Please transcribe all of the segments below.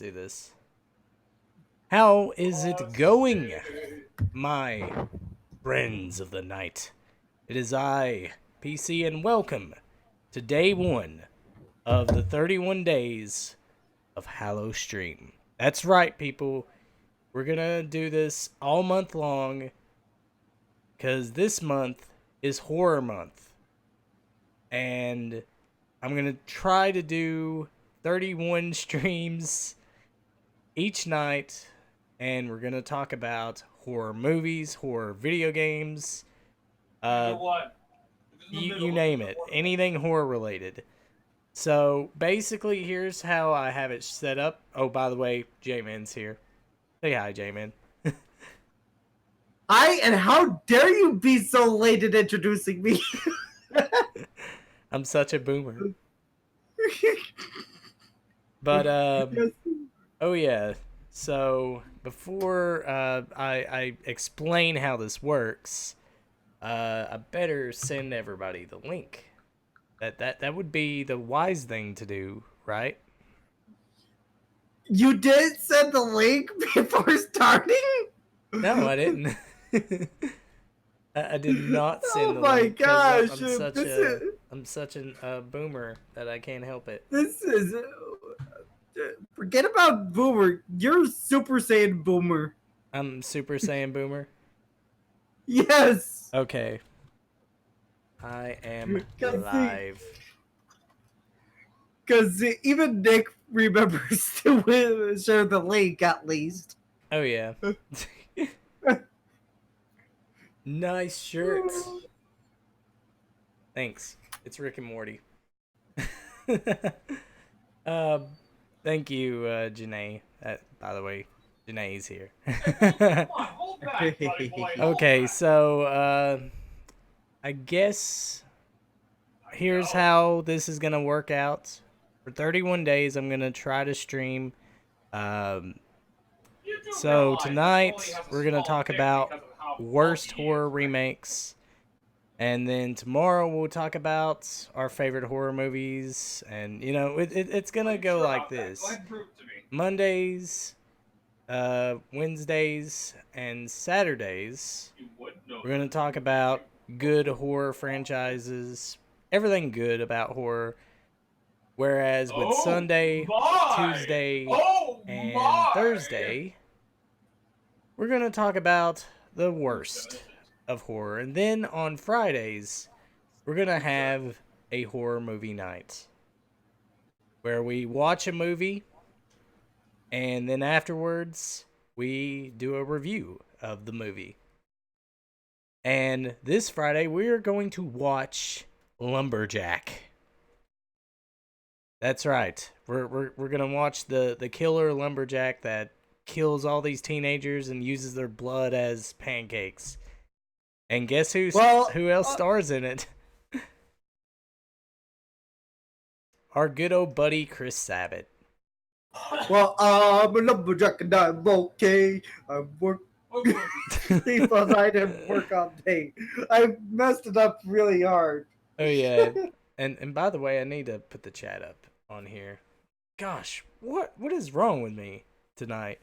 do this. How is it going, my friends of the night? It is I, PC, and welcome to day one of the 31 days of Hallow-Stream. That's right, people. We're gonna do this all month long because this month is horror month. And I'm gonna try to do 31 streams each night, and we're gonna talk about horror movies, horror video games, you name it, anything horror related. So basically, here's how I have it set up. Oh, by the way, J-Man's here. Say hi, J-Man. And how dare you be so late in introducing me? I'm such a boomer. But oh yeah. So before I explain how this works, I better send everybody the link. That would be the wise thing to do, right? You did send the link before starting? No, I didn't. I did not send the my link gosh! I'm such a boomer that I can't help it. This is forget about boomer. You're Super Saiyan boomer. I'm Super Saiyan boomer. Yes. Okay. I am live. Because even Nick remembers to share the link at least. Oh yeah. Nice shirts. Thanks. It's Rick and Morty. Thank you, Janae. By the way, Janae's here. Okay, so I guess here's how this is gonna work out. For 31 days, I'm gonna try to stream. So tonight we're gonna talk about worst horror remakes. And then tomorrow we'll talk about our favorite horror movies, and you know it's gonna go like this: Mondays, Wednesdays, and Saturdays. We're gonna talk about good horror franchises, everything good about horror. Whereas with Sunday, Tuesday, and Thursday, we're gonna talk about the worst of horror. And then on Fridays, we're going to have a horror movie night where we watch a movie and then afterwards we do a review of the movie. And this Friday, we're going to watch Lumberjack. That's right. We're going to watch the killer lumberjack that kills all these teenagers and uses their blood as pancakes. And guess who else stars in it? Our good old buddy Chris Sabat. Well, I'm a lumberjack and I'm okay. I work sleep all night and work all day. I messed it up really hard. Oh yeah. And by the way, I need to put the chat up on here. Gosh, what is wrong with me tonight?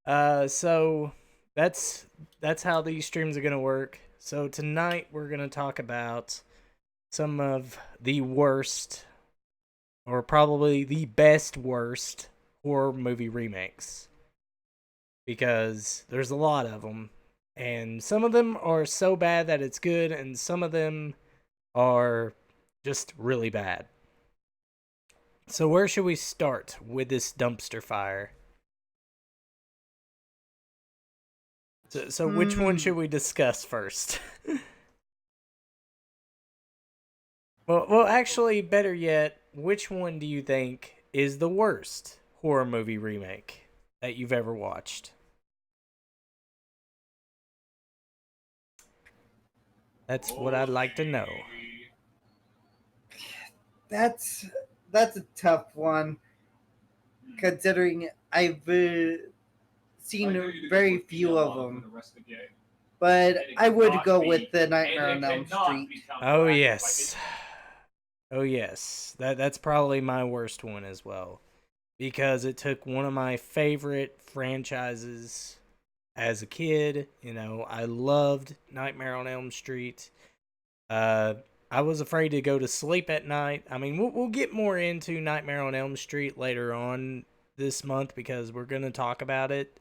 So that's how these streams are gonna work. So tonight we're going to talk about some of the worst, or probably the best worst, horror movie remakes. Because there's a lot of them. And some of them are so bad that it's good, and some of them are just really bad. So where should we start with this dumpster fire? So which one should we discuss first? Well, actually, better yet, which one do you think is the worst horror movie remake that you've ever watched? That's what I'd like to know. That's a tough one, considering I've seen very few of them. But I would go with the Nightmare on Elm Street. Oh yes. Oh yes. That's probably my worst one as well. because it took one of my favorite franchises as a kid. You know, I loved Nightmare on Elm Street. Uh, I was afraid to go to sleep at night. I mean, we'll get more into Nightmare on Elm Street later on this month because we're going to talk about it.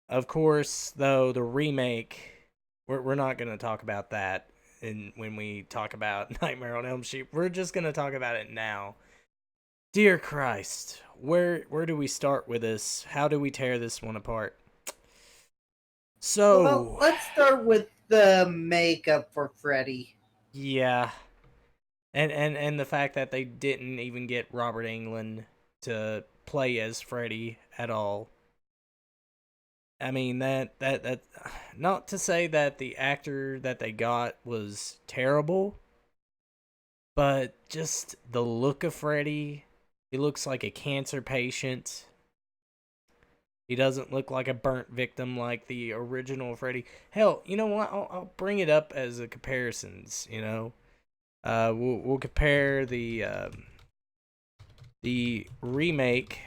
Of course, though, the remake, we're not going to talk about that when we talk about Nightmare on Elm Street. We're just going to talk about it now. Dear Christ, where do we start with this? How do we tear this one apart? Well, So, let's start with the makeup for Freddy. yeah, and the fact that they didn't even get Robert Englund to play as Freddy at all. I mean that not to say that the actor that they got was terrible, but just the look of Freddy, he looks like a cancer patient. He doesn't look like a burnt victim like the original Freddy. Hell, you know what? I'll bring it up as a comparisons. You know, we'll compare the remake,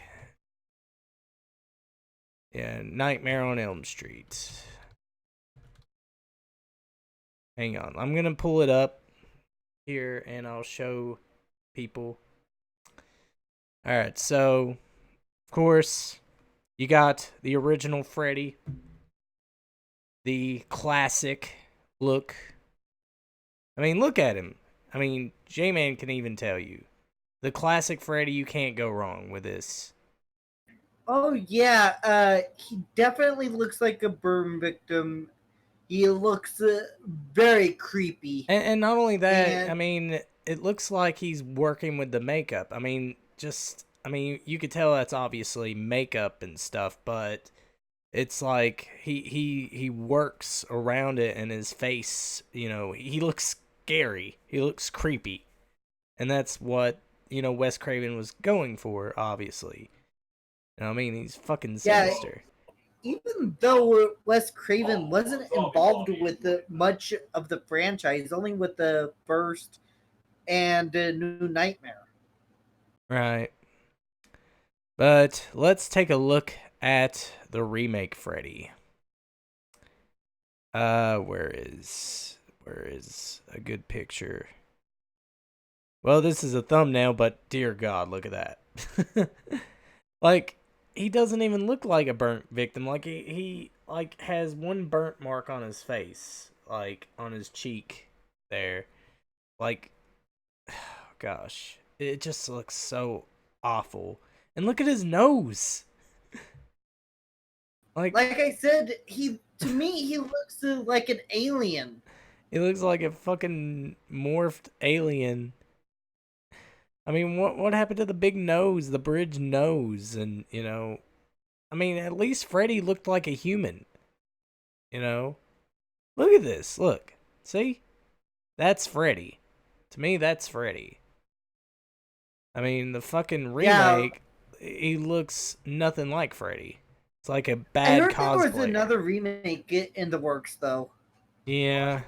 yeah, Nightmare on Elm Street. Hang on, I'm gonna pull it up here and I'll show people. All right, so of course you got the original Freddy, the classic look. I mean, look at him. I mean, J-Man can even tell you. The classic Freddy, you can't go wrong with this. Oh yeah, he definitely looks like a burn victim. He looks very creepy, And not only that, I and mean, it looks like he's working with the makeup. I mean, I mean, you could tell that's obviously makeup and stuff, but it's like he works around it and his face, you know, he looks scary. He looks creepy. And that's what, you know, Wes Craven was going for, obviously. You know what I mean? He's fucking yeah, sinister. even though Wes Craven wasn't involved with much of the franchise, only with the first and New Nightmare. Right. But let's take a look at the remake Freddy. Where is a good picture? Well, this is a thumbnail, but dear God, look at that. Like, he doesn't even look like a burnt victim. Like he like has one burnt mark on his face, like on his cheek there. Like, gosh, it just looks so awful. And look at his nose. Like, Like I said, he to me he looks like an alien. he looks like a fucking morphed alien. I mean, what happened to the big nose, the bridge nose, and you know, I mean, at least Freddy looked like a human. You know, look at this. Look, see, that's Freddy. To me, that's Freddy. I mean, the fucking Yeah, remake, he looks nothing like Freddy. It's like a I bad heard there was cosplayer. another remake in the works though. Yeah,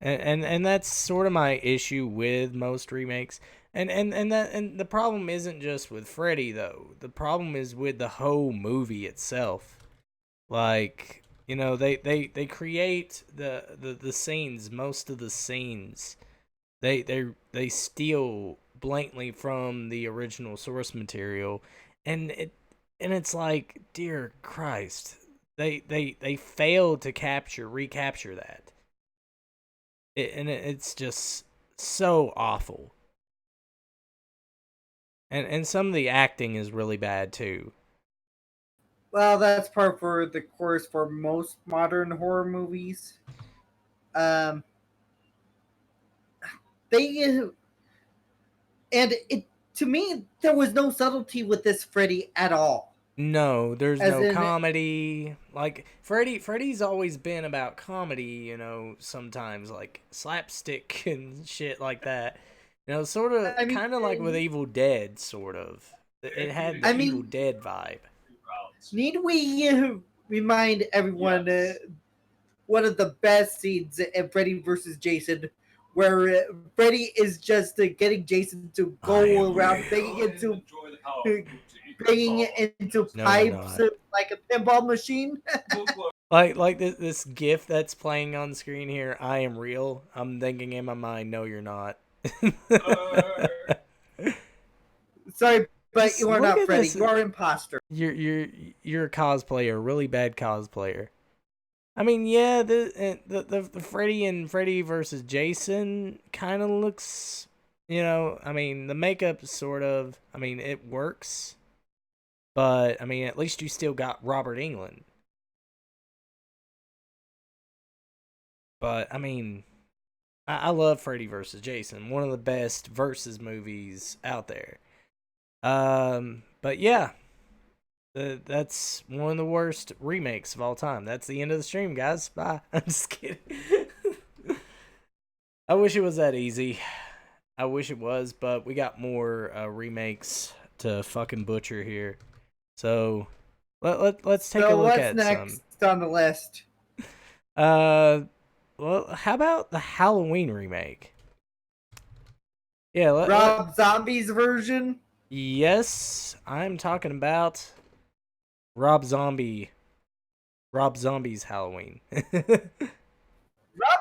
and that's sort of my issue with most remakes. And the problem isn't just with Freddy though. The problem is with the whole movie itself. Like, you know, they create the scenes, most of the scenes. They steal blatantly from the original source material, and it's like, dear Christ, they failed to recapture that. It's just so awful. And some of the acting is really bad too. Well, that's part for the course for most modern horror movies. Um, they and it to me there was no subtlety with this Freddy at all. No, there's As no in, comedy. Like Freddy's always been about comedy, you know, sometimes like slapstick and shit like that. You know, sort of I mean, kind of like with Evil Dead sort of. It had I the Evil mean, Dead vibe. need we remind everyone one of the best scenes in Freddy versus Jason, where Freddy is just getting Jason to go around banging it into No, you're pipes not. like a pinball machine. Like this GIF that's playing on screen here. I am real. I'm thinking in my mind, no, you're not. Sorry, but Just you are look not at Freddy. this. You are imposter. You're a cosplayer, a really bad cosplayer. I mean, yeah, the Freddy and Freddy versus Jason kind of looks, I mean, the makeup sort of, I mean, it works, but I mean, at least you still got Robert Englund. But I mean, I love Freddy versus Jason, one of the best versus movies out there. But yeah, that's one of the worst remakes of all time. That's the end of the stream, guys. Bye. I'm just kidding. I wish it was that easy. I wish it was, but we got more remakes to fucking butcher here. So let's take a look what's at next some. on the list? Well, how about the Halloween remake? Yeah, Rob Zombie's version. Yes, I'm talking about Rob Zombie. Rob Zombie's Halloween. Rob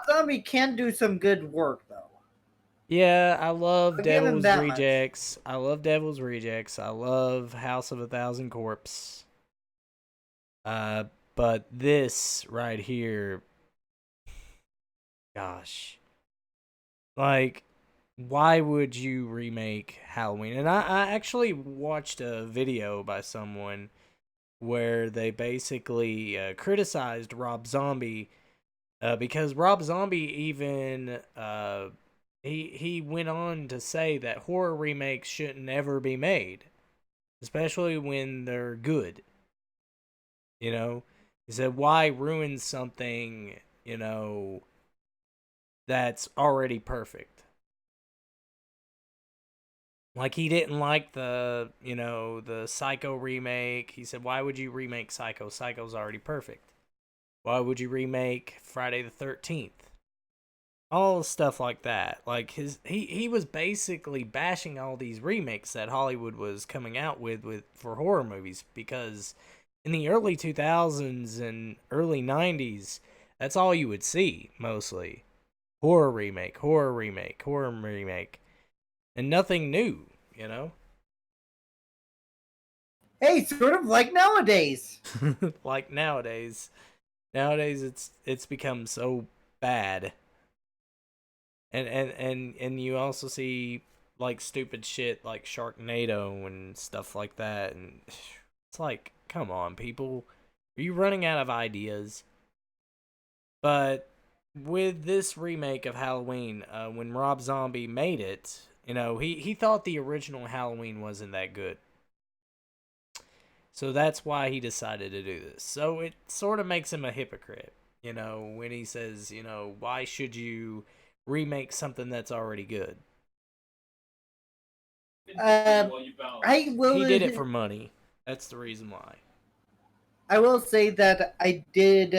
Zombie can do some good work though. Yeah, I love I'll give him Devil's that much. Rejects. I love Devil's Rejects. I love House of a Thousand Corpse. But this right here, gosh, like, why would you remake Halloween? And I actually watched a video by someone where they basically criticized Rob Zombie because Rob Zombie even he went on to say that horror remakes shouldn't ever be made, especially when they're good. You know, he said, "Why ruin something? That's already perfect." Like he didn't like the Psycho remake. He said, "Why would you remake Psycho? Psycho's already perfect. Why would you remake Friday the 13th?" All stuff like that. Like he was basically bashing all these remakes that Hollywood was coming out with for horror movies because in the early 2000s and early 90s, that's all you would see mostly. Horror remake, horror remake, horror remake, and nothing new. Hey, sort of like nowadays. Like nowadays it's become so bad. And you also see like stupid shit like Sharknado and stuff like that, and it's like, come on, people, are you running out of ideas? But with this remake of Halloween, when Rob Zombie made it, he thought the original Halloween wasn't that good. So that's why he decided to do this. So it sort of makes him a hypocrite, when he says, why should you remake something that's already good? I will. He did it for money. That's the reason why. I will say that I did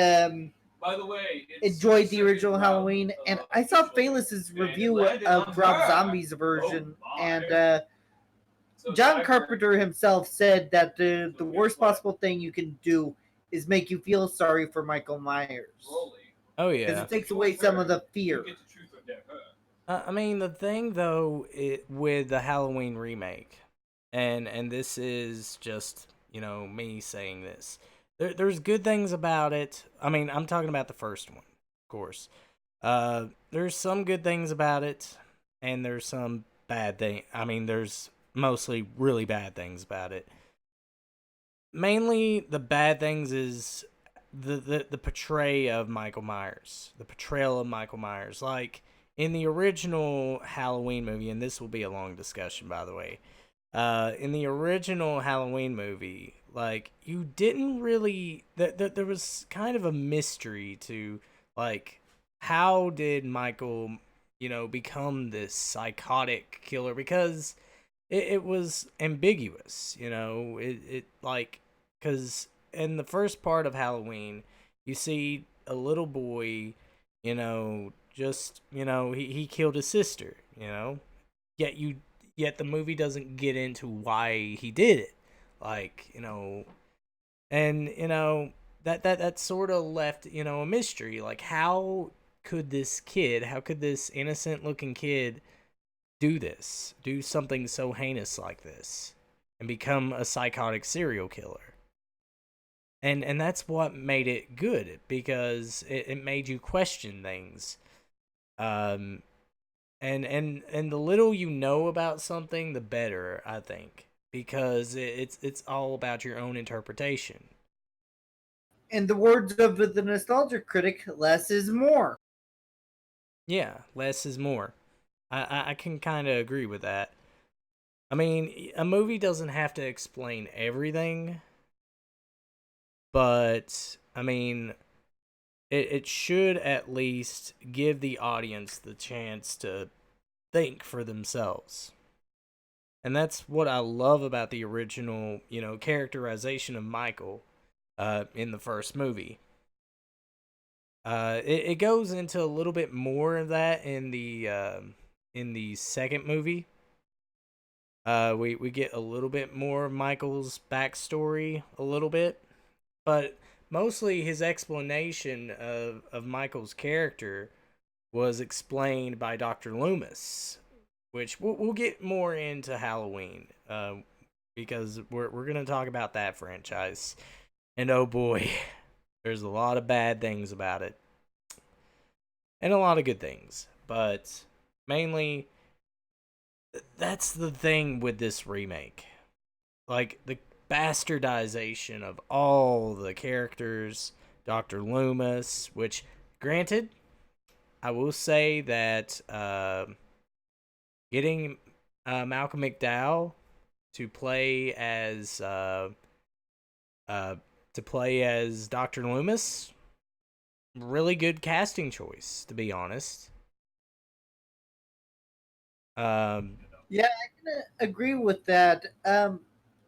By the way, enjoy the original Halloween, and I saw Bayless's review of Rob Zombie's version, and John Carpenter himself said that the worst possible thing you can do is make you feel sorry for Michael Myers. Oh Because yeah. it takes away some of the fear. I mean, the thing though, with the Halloween remake, and this is just me saying this. There's good things about it. I mean, I'm talking about the first one, of course. There's some good things about it, and there's some bad thing. I mean, there's mostly really bad things about it. Mainly, the bad things is the portrayal of Michael Myers. The portrayal of Michael Myers, like in the original Halloween movie, and this will be a long discussion, by the way. In the original Halloween movie, like, you didn't really there was kind of a mystery to, like, how did Michael become this psychotic killer, because it was ambiguous, it like, because in the first part of Halloween you see a little boy, just, he killed his sister, Yet yet the movie doesn't get into why he did it. Like, and that sort of left, a mystery. Like, how could this innocent looking kid do something so heinous like this and become a psychotic serial killer? And that's what made it good, because it made you question things. And the little you know about something, the better, I think, because it's all about your own interpretation. In the words of the nostalgia critic, less is more. Yeah, less is more. I can kind of agree with that. I mean, a movie doesn't have to explain everything, but I mean, it should at least give the audience the chance to think for themselves. And that's what I love about the original, characterization of Michael in the first movie. It goes into a little bit more of that in the second movie. We get a little bit more of Michael's backstory, a little bit, but mostly his explanation of Michael's character was explained by Dr. Loomis, which we'll get more into Halloween, because we're gonna talk about that franchise, and oh boy, there's a lot of bad things about it, and a lot of good things, but mainly that's the thing with this remake, like the bastardization of all the characters, Dr. Loomis, which, granted, I will say that getting Malcolm McDowell to play as Dr. Loomis, really good casting choice, to be honest. Yeah, I can agree with that.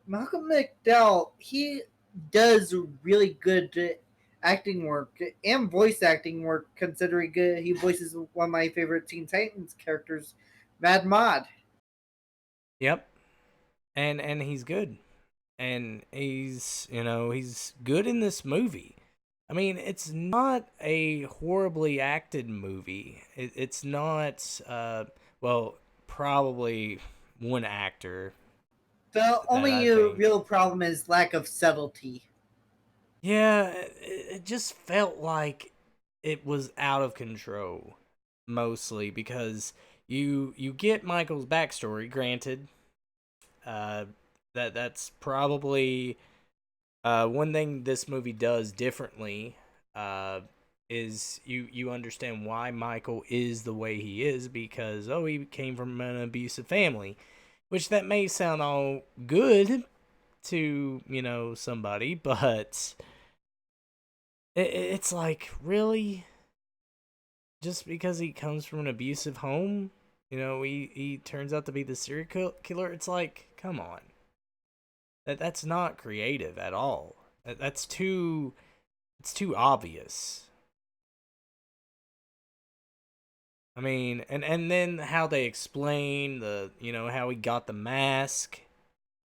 Malcolm McDowell, he does really good acting work and voice acting work, considering he voices one of my favorite Teen Titans characters, Mad Mod. Yep, and he's good, and he's good in this movie. I mean, it's not a horribly acted movie. It's not. Well, probably one actor The that I only think. real problem is lack of subtlety. Yeah, it just felt like it was out of control, mostly because you get Michael's backstory. Granted, uh, that's probably one thing this movie does differently. Is you understand why Michael is the way he is, because he came from an abusive family, which that may sound all good to somebody, but it's like, really, just because he comes from an abusive home, he turns out to be the serial killer. It's like, come on, that's not creative at all. That's too it's too obvious. I mean, and then how they explain how he got the mask.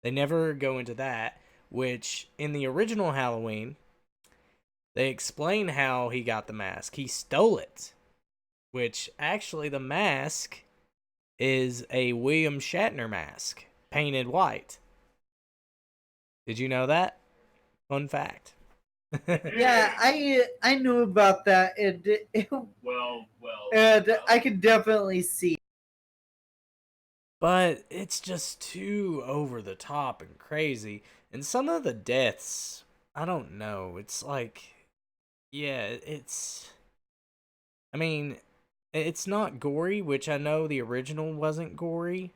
They never go into that, which in the original Halloween, they explain how he got the mask. He stole it, which actually the mask is a William Shatner mask painted white. Did you know that? Fun fact. Yeah, I knew about that, and and I can definitely see. But it's just too over the top and crazy. And some of the deaths, I don't know. It's like, yeah, I mean, it's not gory, which I know the original wasn't gory,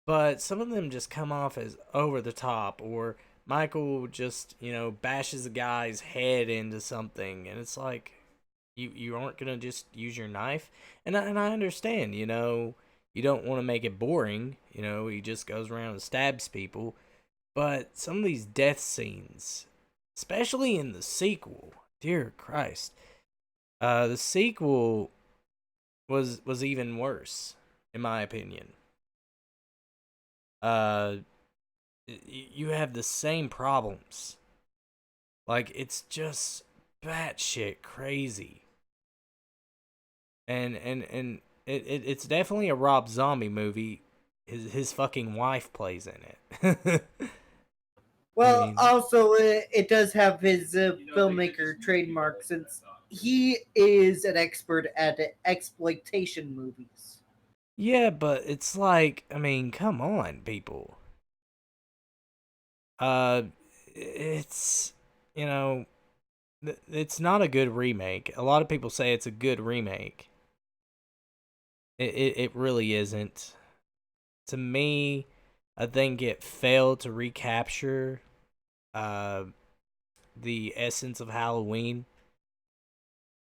but some of them just come off as over the top, or Michael just, bashes a guy's head into something, and it's like, you aren't gonna just use your knife, and I understand, you don't want to make it boring, he just goes around and stabs people, but some of these death scenes, especially in the sequel, dear Christ, the sequel, was even worse, in my opinion. You have the same problems. Like, it's just batshit crazy. And it's definitely a Rob Zombie movie. His fucking wife plays in it. Well, also, it does have his filmmaker trademark since he is an expert at exploitation movies. Yeah, but it's like, I mean, come on, people. Uh, it's, you know, it's not a good remake. A lot of people say it's a good remake. It really isn't. To me, I think it failed to recapture uh the essence of Halloween,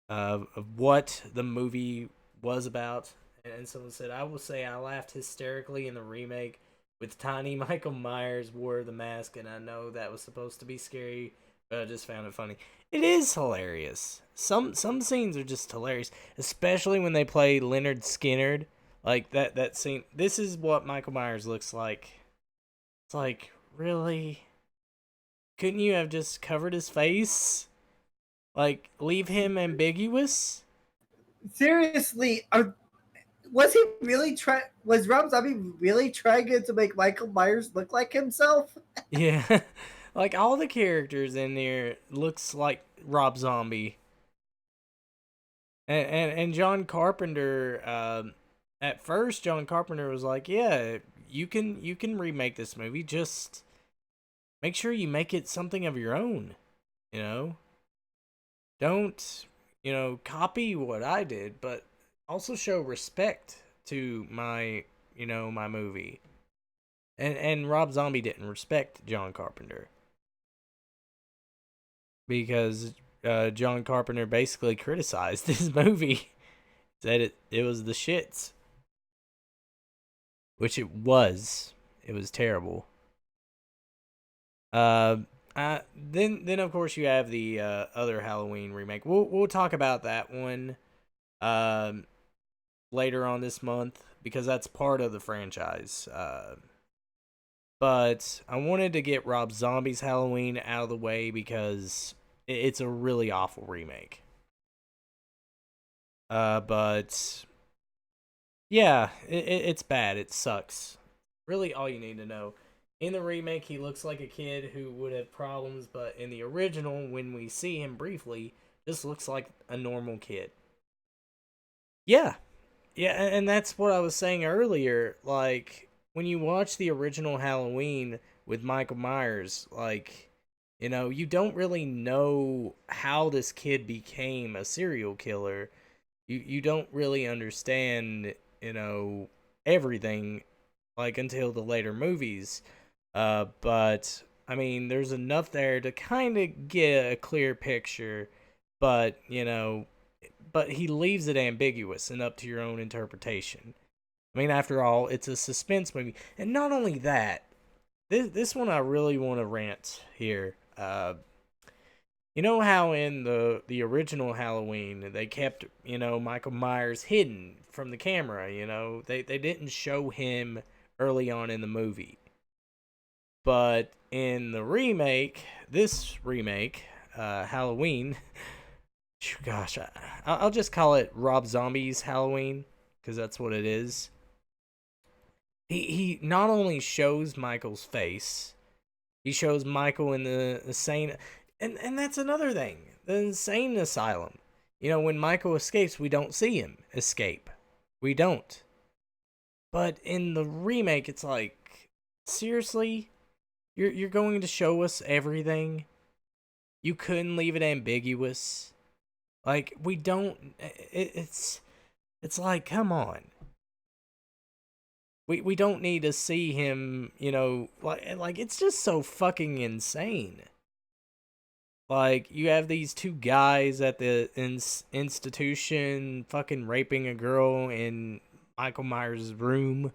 of what the movie was about. And someone said, I will say I laughed hysterically in the remake with tiny Michael Myers wore the mask, and I know that was supposed to be scary, but I just found it funny. It is hilarious. Some scenes are just hilarious, especially when they play Leonard Skinner. Like that scene. This is what Michael Myers looks like. It's like, really? Couldn't you have just covered his face? Like, leave him ambiguous? Seriously, was he really trying? Was Rob Zombie really trying to make Michael Myers look like himself? Yeah. Like, all the characters in there looks like Rob Zombie. And John Carpenter, at first, John Carpenter was like, yeah, you can remake this movie, just make sure you make it something of your own, you know? Don't, copy what I did, but also show respect to my movie. And Rob Zombie didn't respect John Carpenter because John Carpenter basically criticized this movie, said it was the shits, which it was. It was terrible. Uh, then of course you have the other Halloween remake. We'll talk about that one um later on this month because that's part of the franchise. But I wanted to get Rob Zombie's Halloween out of the way because it's a really awful remake. But yeah, it's bad. It sucks. Really, all you need to know. In the remake, he looks like a kid who would have problems, but in the original, when we see him briefly, just looks like a normal kid. Yeah, yeah, and that's what I was saying earlier. Like, when you watch the original Halloween with Michael Myers, like, you don't really know how this kid became a serial killer. You don't really understand, everything, like, until the later movies. But I mean, there's enough there to kind of get a clear picture, but but he leaves it ambiguous and up to your own interpretation. I mean, after all, it's a suspense movie, and not only that, this one I really want to rant here. You know how in the original Halloween they kept Michael Myers hidden from the camera. They didn't show him early on in the movie, but in the this remake, Halloween. Gosh, I'll just call it Rob Zombie's Halloween because that's what it is. He not only shows Michael's face, he shows Michael in the insane, and that's another thing. The insane asylum. When Michael escapes, we don't see him escape. We don't. But in the remake, it's like, seriously, you're going to show us everything. You couldn't leave it ambiguous. Like, we don't. It's like, come on. We don't need to see him, like it's just so fucking insane. Like, you have these two guys at the institution fucking raping a girl in Michael Myers' room,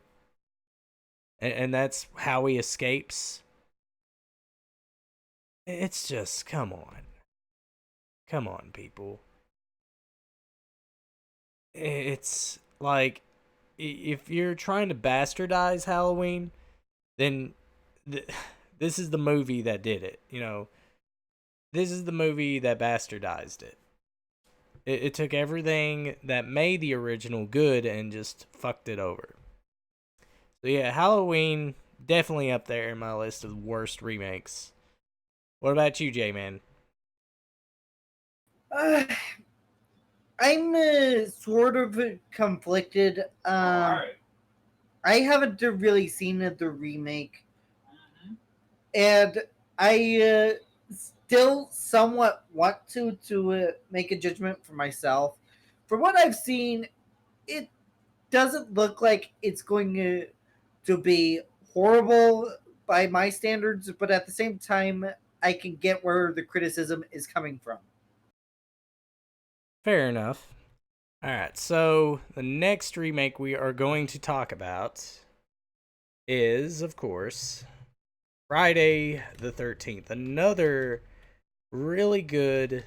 and that's how he escapes. It's just, come on. Come on, people. it's like if you're trying to bastardize Halloween, then this is the movie that did it. You know, this is the movie that bastardized it. It took everything that made the original good and just fucked it over. So yeah, Halloween definitely up there in my list of worst remakes. What about you, J-Man? Uh, I'm sort of conflicted. Alright. I haven't really seen the remake, and I still somewhat want to make a judgment for myself. From what I've seen, it doesn't look like it's going to be horrible by my standards, but at the same time, I can get where the criticism is coming from. Fair enough. Alright, so the next remake we are going to talk about is, of course, Friday the 13th. Another really good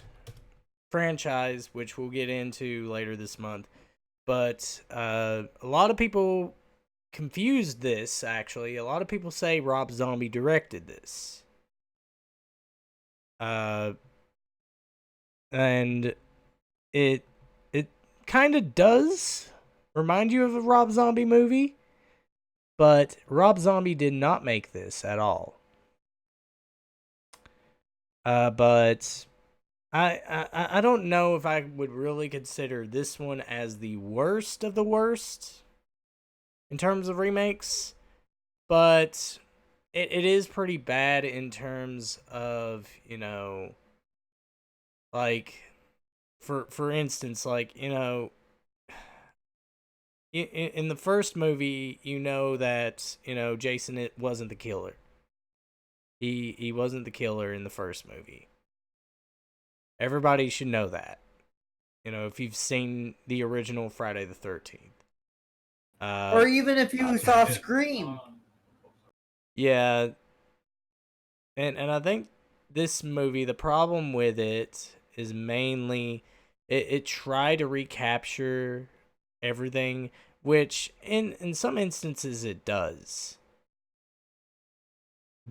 franchise, which we'll get into later this month. But a lot of people confused this, actually. A lot of people say Rob Zombie directed this. And it kind of does remind you of a Rob Zombie movie, but Rob Zombie did not make this at all. But I don't know if I would really consider this one as the worst of the worst in terms of remakes, but it is pretty bad in terms of, you know, like for instance, like, you know, in the first movie, you know that, you know, Jason it wasn't the killer. He wasn't the killer in the first movie. Everybody should know that. You know, if you've seen the original Friday the 13th. Or even if you saw Scream. Yeah. And I think this movie, the problem with it is mainly it tried to recapture everything, which in some instances it does.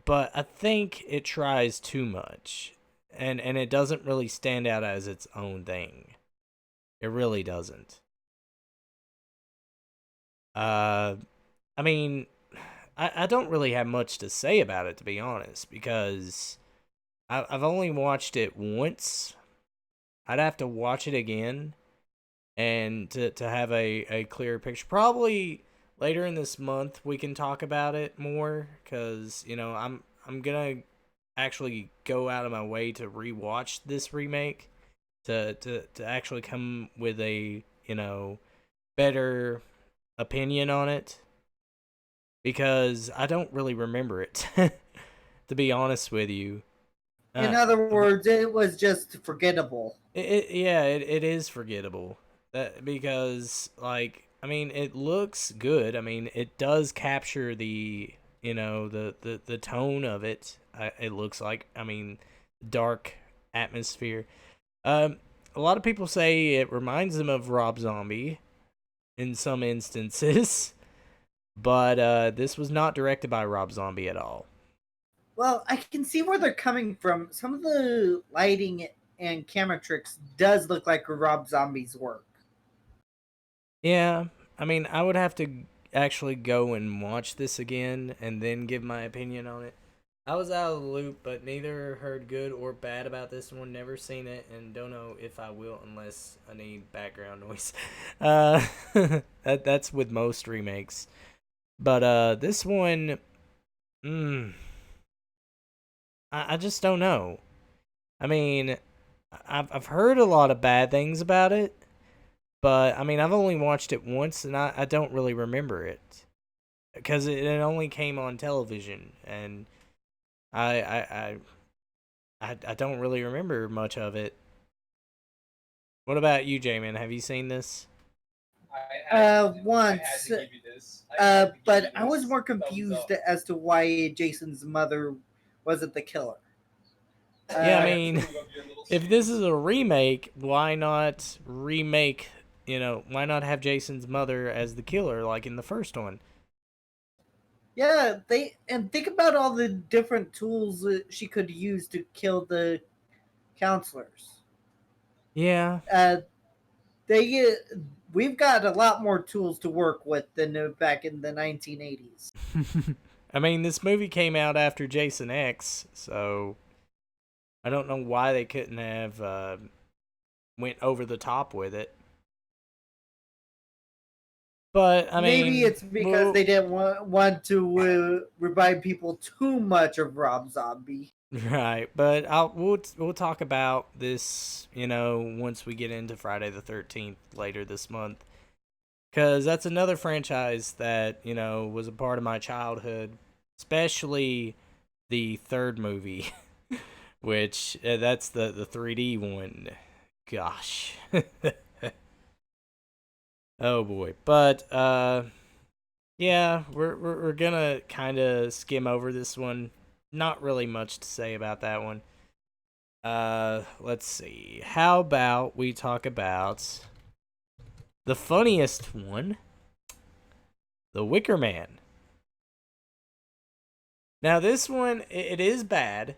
But I think it tries too much. And it doesn't really stand out as its own thing. It really doesn't. I mean, I don't really have much to say about it, to be honest, because I've only watched it once. I'd have to watch it again and to have a clearer picture. Probably later in this month we can talk about it more, because, you know, I'm gonna actually go out of my way to rewatch this remake to actually come with a, you know, better opinion on it, because I don't really remember it, to be honest with you. In other words, it was just forgettable. It is forgettable. That because, like, I mean, it looks good. I mean, it does capture the, you know, the tone of it. It looks like, I mean, dark atmosphere. A lot of people say it reminds them of Rob Zombie in some instances, but this was not directed by Rob Zombie at all. Well, I can see where they're coming from. Some of the lighting and camera tricks does look like Rob Zombie's work. Yeah, I mean, I would have to actually go and watch this again and then give my opinion on it. I was out of the loop, but neither heard good or bad about this one. Never seen it, and don't know if I will unless I need background noise. Uh, that's with most remakes, but this one, I just don't know. I mean, I've heard a lot of bad things about it, but I mean, I've only watched it once, and I don't really remember it because it only came on television, and I I I I don't really remember much of it. What about you, Jamin? Have you seen this? Once, but I was more confused as to why Jason's mother wasn't the killer. Yeah, I mean, if this is a remake, why not remake why not have Jason's mother as the killer like in the first one? Yeah, think about all the different tools that she could use to kill the counselors. Yeah. They we've got a lot more tools to work with than back in the 1980s. I mean, this movie came out after Jason X, so I don't know why they couldn't have went over the top with it. But I mean, Maybe it's because they didn't want to remind people too much of Rob Zombie. right. But we'll talk about this, once we get into Friday the 13th later this month, because that's another franchise that was a part of my childhood, especially the third movie, which that's the 3D one. Gosh. Oh boy. But yeah, we're gonna kind of skim over this one. Not really much to say about that one. Let's see. How about we talk about the funniest one, the Wicker Man. Now this one, it is bad.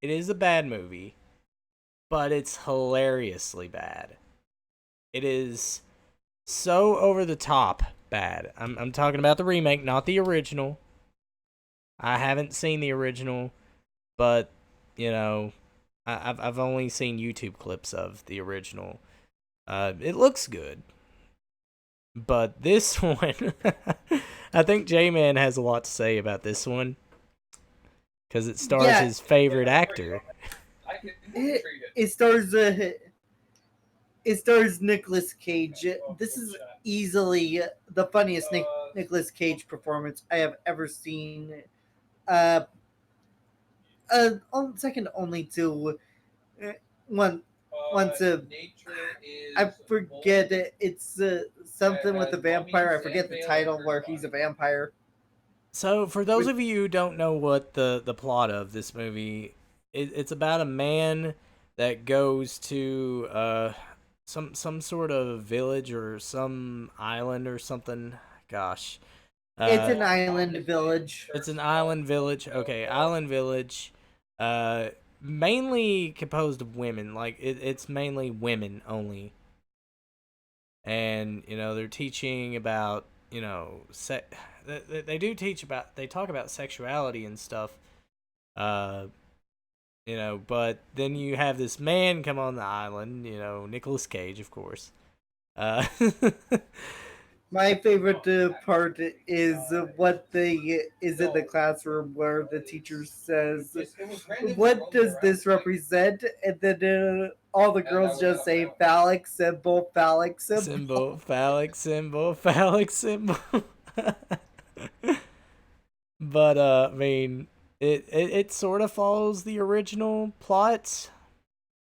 It is a bad movie, but it's hilariously bad. It is so over the top bad. I'm talking about the remake, not the original. I haven't seen the original, but I've only seen YouTube clips of the original. It looks good, but this one, I think J-Man has a lot to say about this one because it stars his favorite actor. It stars it stars Nicolas Cage. This is easily the funniest Nicolas Cage performance I have ever seen. Uh, second only to one. Once I forget it. It's something with a vampire. I forget the title where he's a vampire. So, for those of you who don't know what the plot of this movie, it's about a man that goes to some sort of village or some island or something. Gosh, it's an island village. It's an island village. Okay, island village. Mainly composed of women. Like it's mainly women only. And they're teaching about they do teach about, they talk about sexuality and stuff. But then you have this man come on the island. Nicolas Cage, of course. My favorite part is what is in the classroom where the teacher says, "What does this represent?" And then all the girls just say, "Phallic symbol, phallic symbol." Symbol, phallic symbol, phallic symbol. But I mean, it sort of follows the original plot,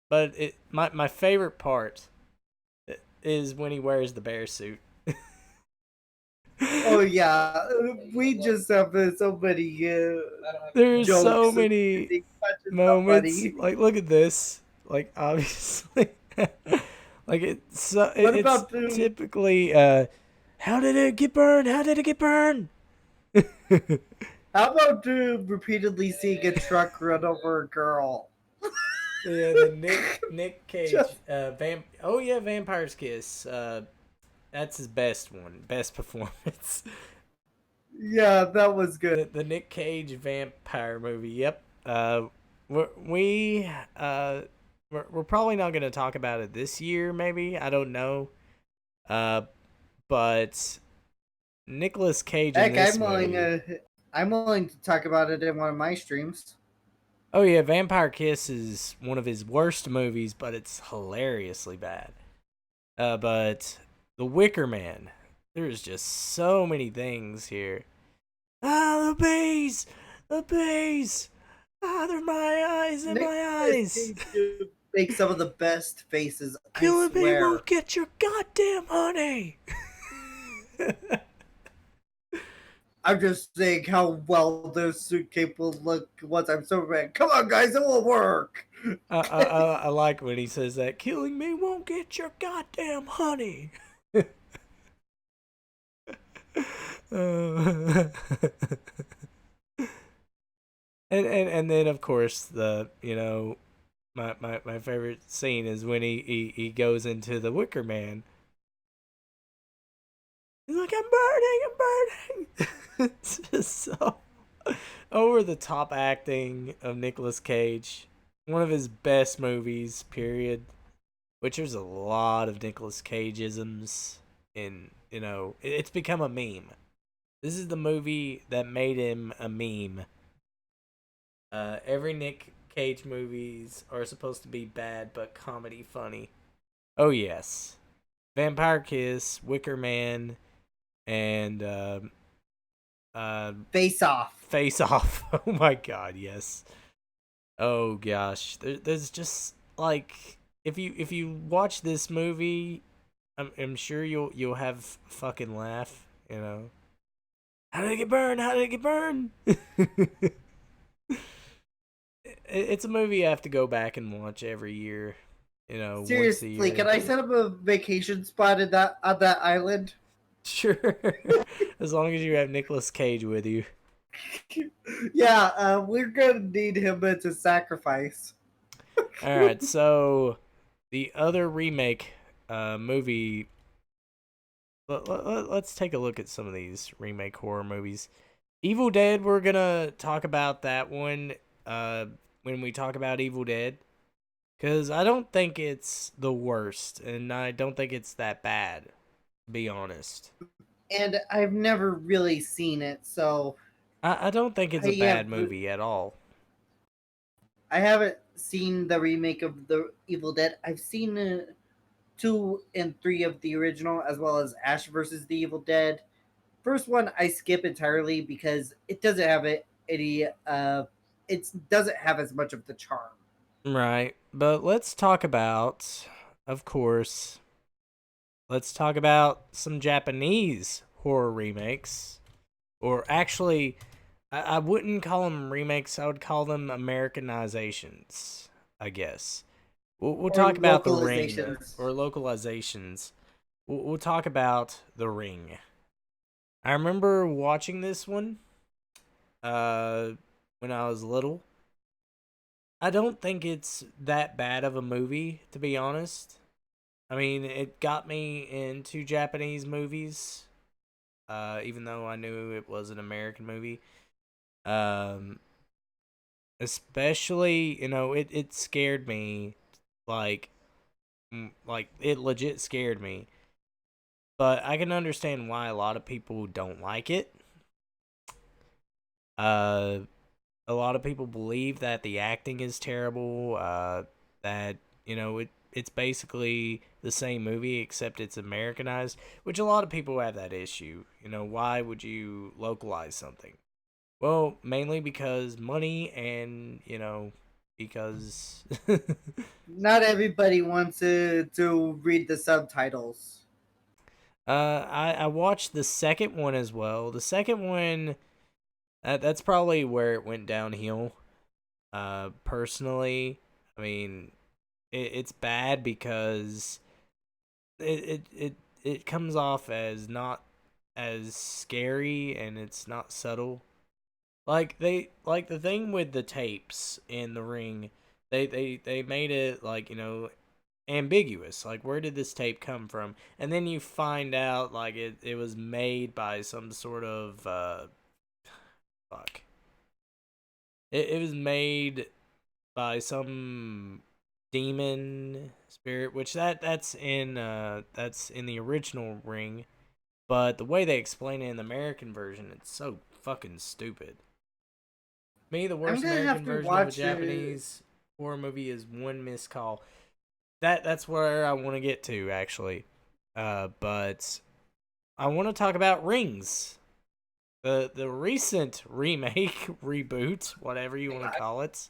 but my favorite part is when he wears the bear suit. Oh yeah, we just have so many. There's jokes so many moments. Somebody. Like, look at this. Like, obviously, like What about it's typically. How did it get burned? How did it get burned? How about repeatedly seeing a truck run over a girl? Yeah, the Nick Cage oh yeah, Vampire's Kiss. That's his best one, best performance. Yeah, that was good. The Nick Cage vampire movie. Yep. We're probably not going to talk about it this year. Maybe, I don't know. But Nicolas Cage in Heck, this movie. I'm willing to talk about it in one of my streams. Oh yeah, Vampire Kiss is one of his worst movies, but it's hilariously bad. But The Wicker Man, there's just so many things here. Ah, the bees! The bees! Ah, they're my eyes and my eyes! Make some of the best faces, Killing I swear. me won't get your goddamn honey! I'm just saying how well those suitcase will look once I'm Superman. Come on, guys, it will work! I like when he says that. Killing me won't get your goddamn honey! And then of course the my favorite scene is when he goes into the Wicker Man. He's like, I'm burning. It's just so over the top acting of Nicolas Cage. One of his best movies, period. Which there's a lot of Nicolas Cage-isms in, it's become a meme. This is the movie that made him a meme. Every Nick Cage movies are supposed to be bad but comedy funny. Oh yes. Vampire Kiss, Wicker Man, and Face Off. Face Off. Oh my god, yes. Oh gosh. There's just like if you watch this movie, I'm sure you'll have a fucking laugh, How did it get burned? How did it get burned? It's a movie you have to go back and watch every year. Once a Seriously, year. can I set up a vacation spot on that island? Sure. As long as you have Nicolas Cage with you. Yeah, we're gonna need him as a sacrifice. Alright, so the other remake movie. Let's take a look at some of these remake horror movies. Evil Dead, we're gonna talk about that one when we talk about Evil Dead. Because I don't think it's the worst, and I don't think it's that bad, to be honest. And I've never really seen it, so I don't think it's I a bad have movie at all. I haven't seen the remake of the Evil Dead. I've seen 2 and 3 of the original, as well as Ash versus the Evil Dead. First one I skip entirely because it doesn't have any. It doesn't have as much of the charm. Right. But let's talk about, of course, let's talk about some Japanese horror remakes. Or actually, I wouldn't call them remakes, I would call them Americanizations, I guess. We'll Or talk about The Ring, localizations. or localizations. We'll talk about The Ring. I remember watching this one when I was little. I don't think it's that bad of a movie, to be honest. I mean, it got me into Japanese movies, even though I knew it was an American movie. Um, Especially, it scared me, like, like it legit scared me. But I can understand why a lot of people don't like it. Uh, a lot of people believe that the acting is terrible. That it's basically the same movie except it's Americanized, which a lot of people have that issue. Why would you localize something? Well, mainly because money and because Not everybody wants to read the subtitles. I watched the second one as well. The second one, that's probably where it went downhill. Personally, I mean, it's bad because it comes off as not as scary and it's not subtle. Like the thing with the tapes in The Ring, they made it like ambiguous. Like, where did this tape come from? And then you find out like it was made by some sort of fuck. It was made by some demon spirit, which that's in the original Ring, but the way they explain it in the American version, it's so fucking stupid. Me, the I'm worst gonna have American to version of a watch it. Japanese horror movie is One Missed Call. That's where I want to get to actually, but I want to talk about Rings, the recent remake, reboot, whatever you want to call it.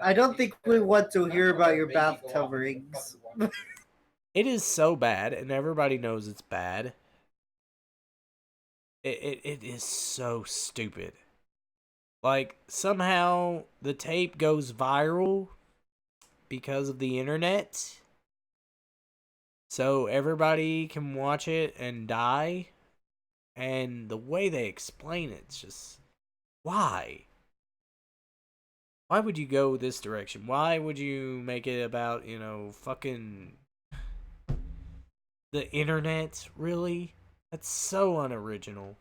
I don't think we want to hear about your bathtub rings. It is so bad, and everybody knows it's bad. It is so stupid. Like, somehow the tape goes viral because of the internet. So everybody can watch it and die. And the way they explain it's just, why? Why would you go this direction? Why would you make it about, fucking the internet? Really? That's so unoriginal.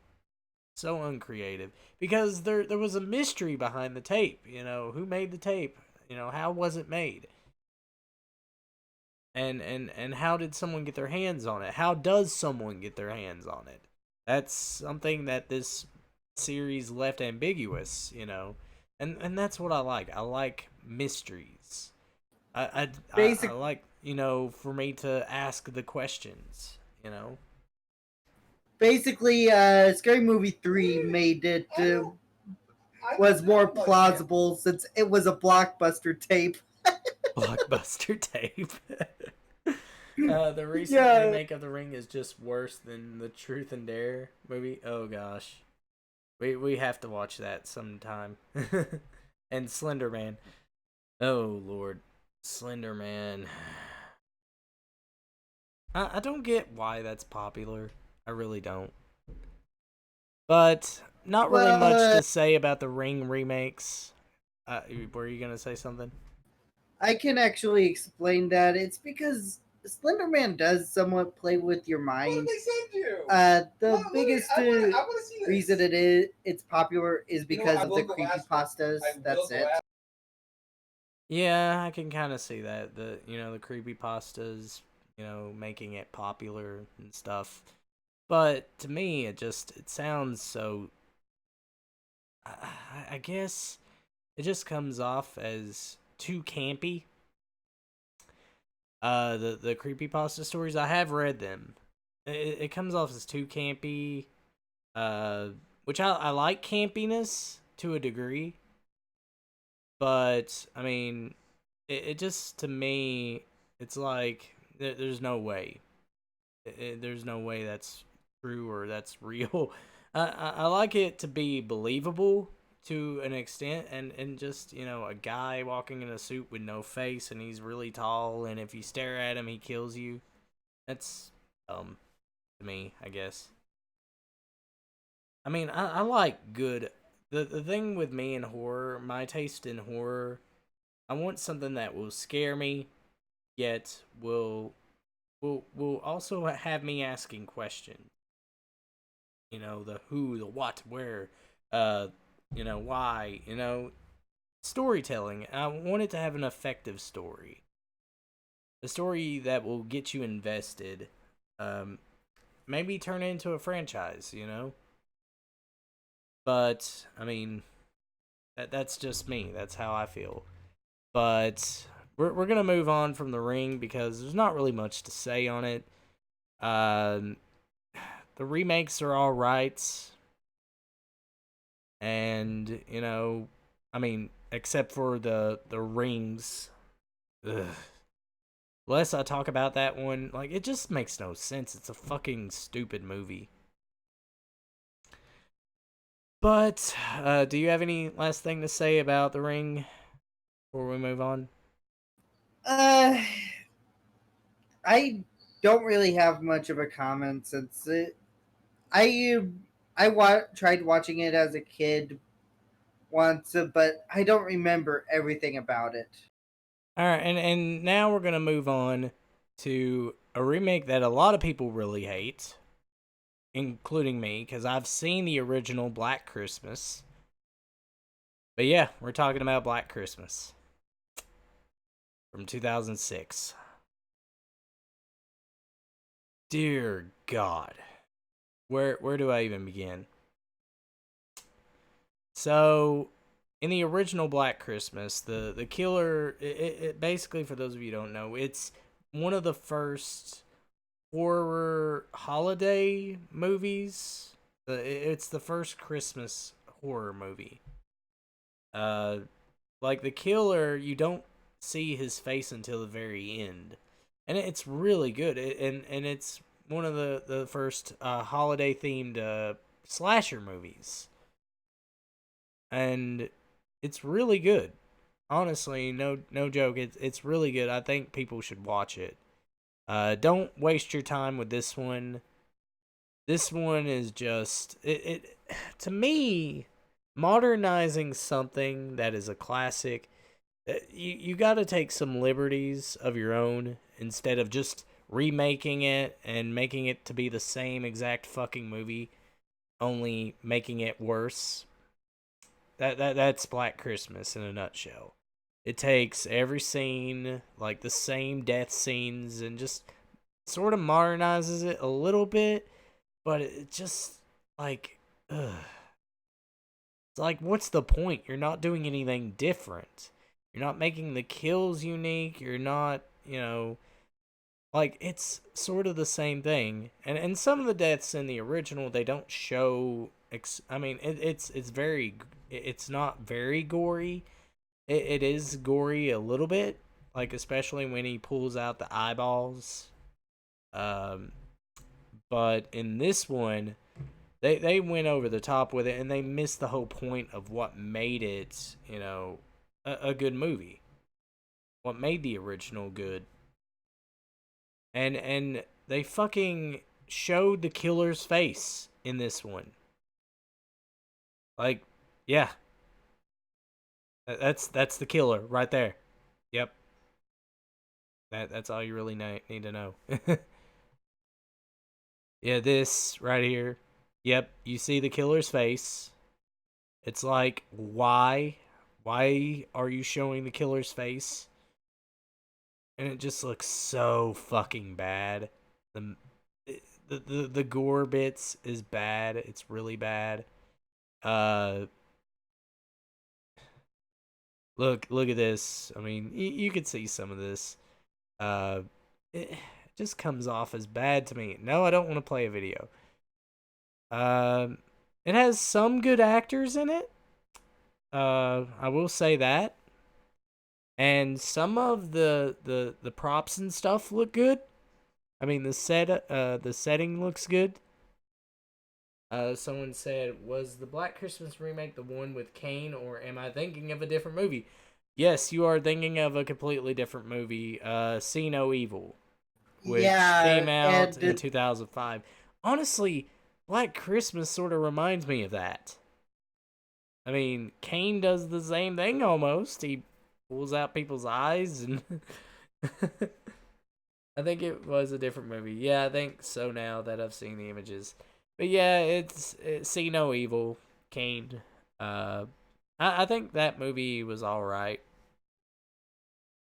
So uncreative. Because there was a mystery behind the tape. Who made the tape? How was it made? And how did someone get their hands on it? How does someone get their hands on it? That's something that this series left ambiguous. And that's what I like. I like mysteries. I Basic, like, for me to ask the questions. Basically, Scary Movie 3 made it was more plausible since it was a blockbuster tape. Blockbuster tape. The recent Yeah. remake of The Ring is just worse than the Truth and Dare movie. Oh gosh. We have to watch that sometime. And Slenderman. Oh lord. Slenderman. I don't get why that's popular. I really don't. But not really much to say about the Ring remakes. Were you gonna say something? I can actually explain that. It's because Slenderman does somewhat play with your mind. What did they send you? The biggest reason it's popular is because of the creepypastas. That's it. Yeah, I can kind of see that. The creepypastas, making it popular and stuff. But to me, it sounds so. I guess it just comes off as too campy. The creepypasta stories, I have read them. It comes off as too campy. Which I like campiness to a degree. But I mean, it just, to me, it's like there's no way. There's no way that's true or that's real. I like it to be believable to an extent, and just, a guy walking in a suit with no face and he's really tall, and if you stare at him he kills you. That's to me, I guess. I mean, I like good. The thing with me in horror, my taste in horror, I want something that will scare me, yet will also have me asking questions. The who, the what, where, why. Storytelling. I want it to have an effective story, a story that will get you invested. Um, Maybe turn it into a franchise. But I mean, that's just me. That's how I feel. But we're gonna move on from The Ring because there's not really much to say on it. Um, the remakes are all right, and I mean, except for the rings. Ugh. Less I talk about that one, like, it just makes no sense. It's a fucking stupid movie. But do you have any last thing to say about The Ring before we move on? Uh, I don't really have much of a comment since I tried watching it as a kid once, but I don't remember everything about it. All right, and now we're gonna move on to a remake that a lot of people really hate, including me, because I've seen the original Black Christmas. But yeah, we're talking about Black Christmas from 2006. Dear God, where do I even begin? So, in the original Black Christmas, the killer, it basically, for those of you who don't know, it's one of the first horror holiday movies. It's the first Christmas horror movie. Uh, like, the killer, you don't see his face until the very end, and it's really good. And it's one of the first holiday themed slasher movies, and it's really good. Honestly, no joke. It's really good. I think people should watch it. Don't waste your time with this one. This one is just it to me, modernizing something that is a classic. You got to take some liberties of your own instead of just remaking it and making it to be the same exact fucking movie, only making it worse. That's Black Christmas in a nutshell. It takes every scene, like the same death scenes, and just sort of modernizes it a little bit, but it just like, ugh. It's like, what's the point? You're not doing anything different. You're not making the kills unique. You're not, like, it's sort of the same thing. And some of the deaths in the original, they don't show. I mean, it's not very gory. It is gory a little bit, like especially when he pulls out the eyeballs. But in this one, they went over the top with it, and they missed the whole point of what made it, a good movie. What made the original good. And they fucking showed the killer's face in this one. Like, yeah. That's the killer right there. Yep. That's all you really need to know. Yeah, this right here. Yep, you see the killer's face. It's like, why? Why are you showing the killer's face? And it just looks so fucking bad. The the gore bits is bad. It's really bad. Uh look at this. I mean, you could see some of this. It just comes off as bad to me. No, I don't want to play a video. It has some good actors in it. I will say that. And some of the props and stuff look good. I mean, the setting looks good. Someone said, was the Black Christmas remake the one with Kane, or am I thinking of a different movie? Yes, you are thinking of a completely different movie. See No Evil, which came out in 2005. Honestly, Black Christmas sort of reminds me of that. I mean, Kane does the same thing almost. He pulls out people's eyes, and I think it was a different movie. Yeah, I think so now that I've seen the images. But yeah, it's See No Evil, Kane. I think that movie was alright.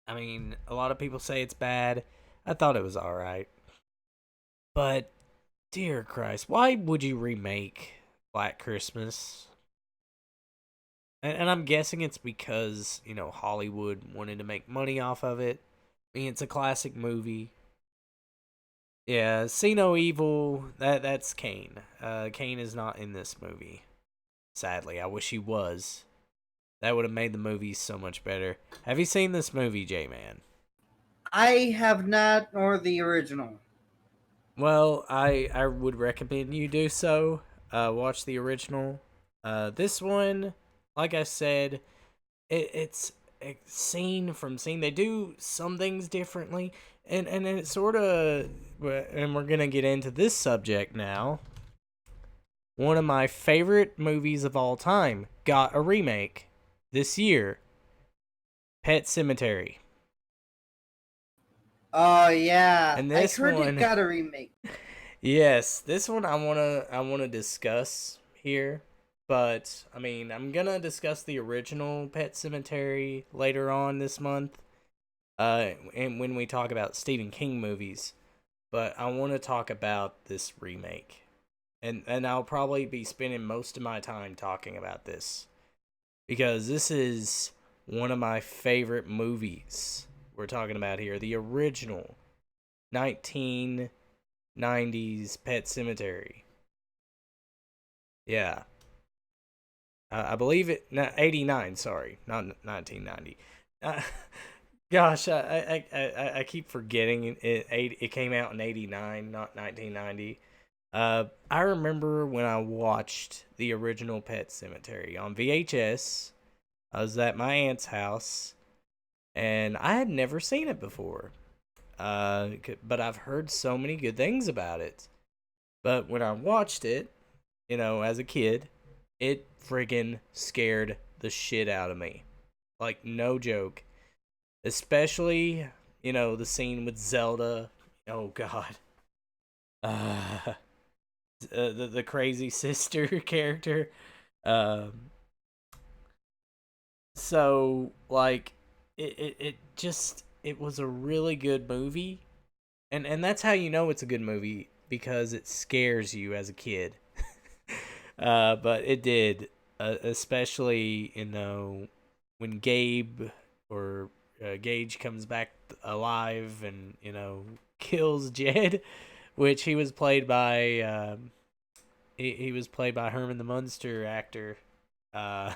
I mean, a lot of people say it's bad. I thought it was alright. But, dear Christ, why would you remake Black Christmas? And I'm guessing it's because, Hollywood wanted to make money off of it. I mean, it's a classic movie. Yeah, See No Evil, that's Kane. Kane is not in this movie. Sadly, I wish he was. That would have made the movie so much better. Have you seen this movie, J-Man? I have not, nor the original. Well, I would recommend you do so. Watch the original. This one, like I said, it's scene from scene. They do some things differently, and it sort of, and we're gonna get into this subject now. One of my favorite movies of all time got a remake this year. Pet Sematary. Oh yeah, And I this heard one, it got a remake. yes, this one I wanna discuss here. But I mean, I'm gonna discuss the original Pet Sematary later on this month. And when we talk about Stephen King movies, but I want to talk about this remake, and I'll probably be spending most of my time talking about this because this is one of my favorite movies we're talking about here, the original 1990s Pet Sematary. Yeah. I believe it. No, 89. Sorry, not 1990. Gosh, I keep forgetting it came out in 89, not 1990. I remember when I watched the original Pet Sematary on VHS. I was at my aunt's house, and I had never seen it before. But I've heard so many good things about it. But when I watched it, as a kid, it friggin' scared the shit out of me. Like, no joke. Especially, the scene with Zelda. Oh, God. The crazy sister character. Um, so, like, it was a really good movie. And that's how you know it's a good movie, because it scares you as a kid. But it did, especially when Gabe or Gage comes back alive and kills Jed, which he was played by he was played by Herman the Munster actor. Uh,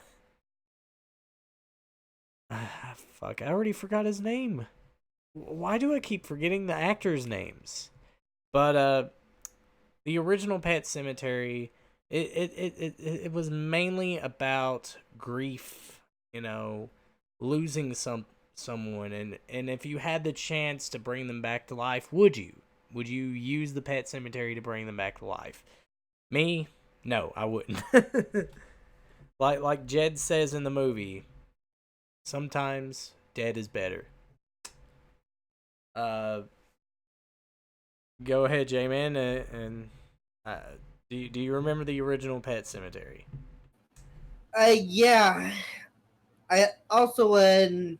fuck, I already forgot his name. Why do I keep forgetting the actors' names? But the original Pet Sematary, it was mainly about grief, losing someone, and if you had the chance to bring them back to life, would you? Would you use the Pet Cemetery to bring them back to life? Me? No, I wouldn't. like Jed says in the movie, sometimes dead is better. Go ahead, J-Man, and do you remember the original Pet Cemetery? Yeah. I also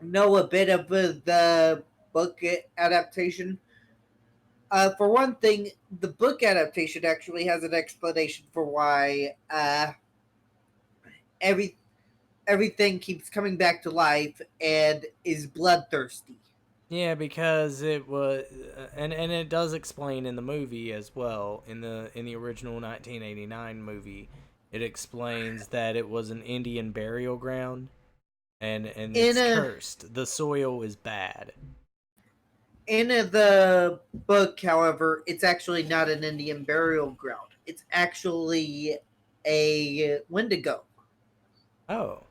know a bit of the book adaptation. For one thing, the book adaptation actually has an explanation for why every everything keeps coming back to life and is bloodthirsty. Yeah, because it was, and it does explain in the movie as well. In the original 1989 movie, it explains that it was an Indian burial ground, and In it's a cursed. The soil is bad. in the book, however, it's actually not an Indian burial ground. It's actually a Wendigo. Oh,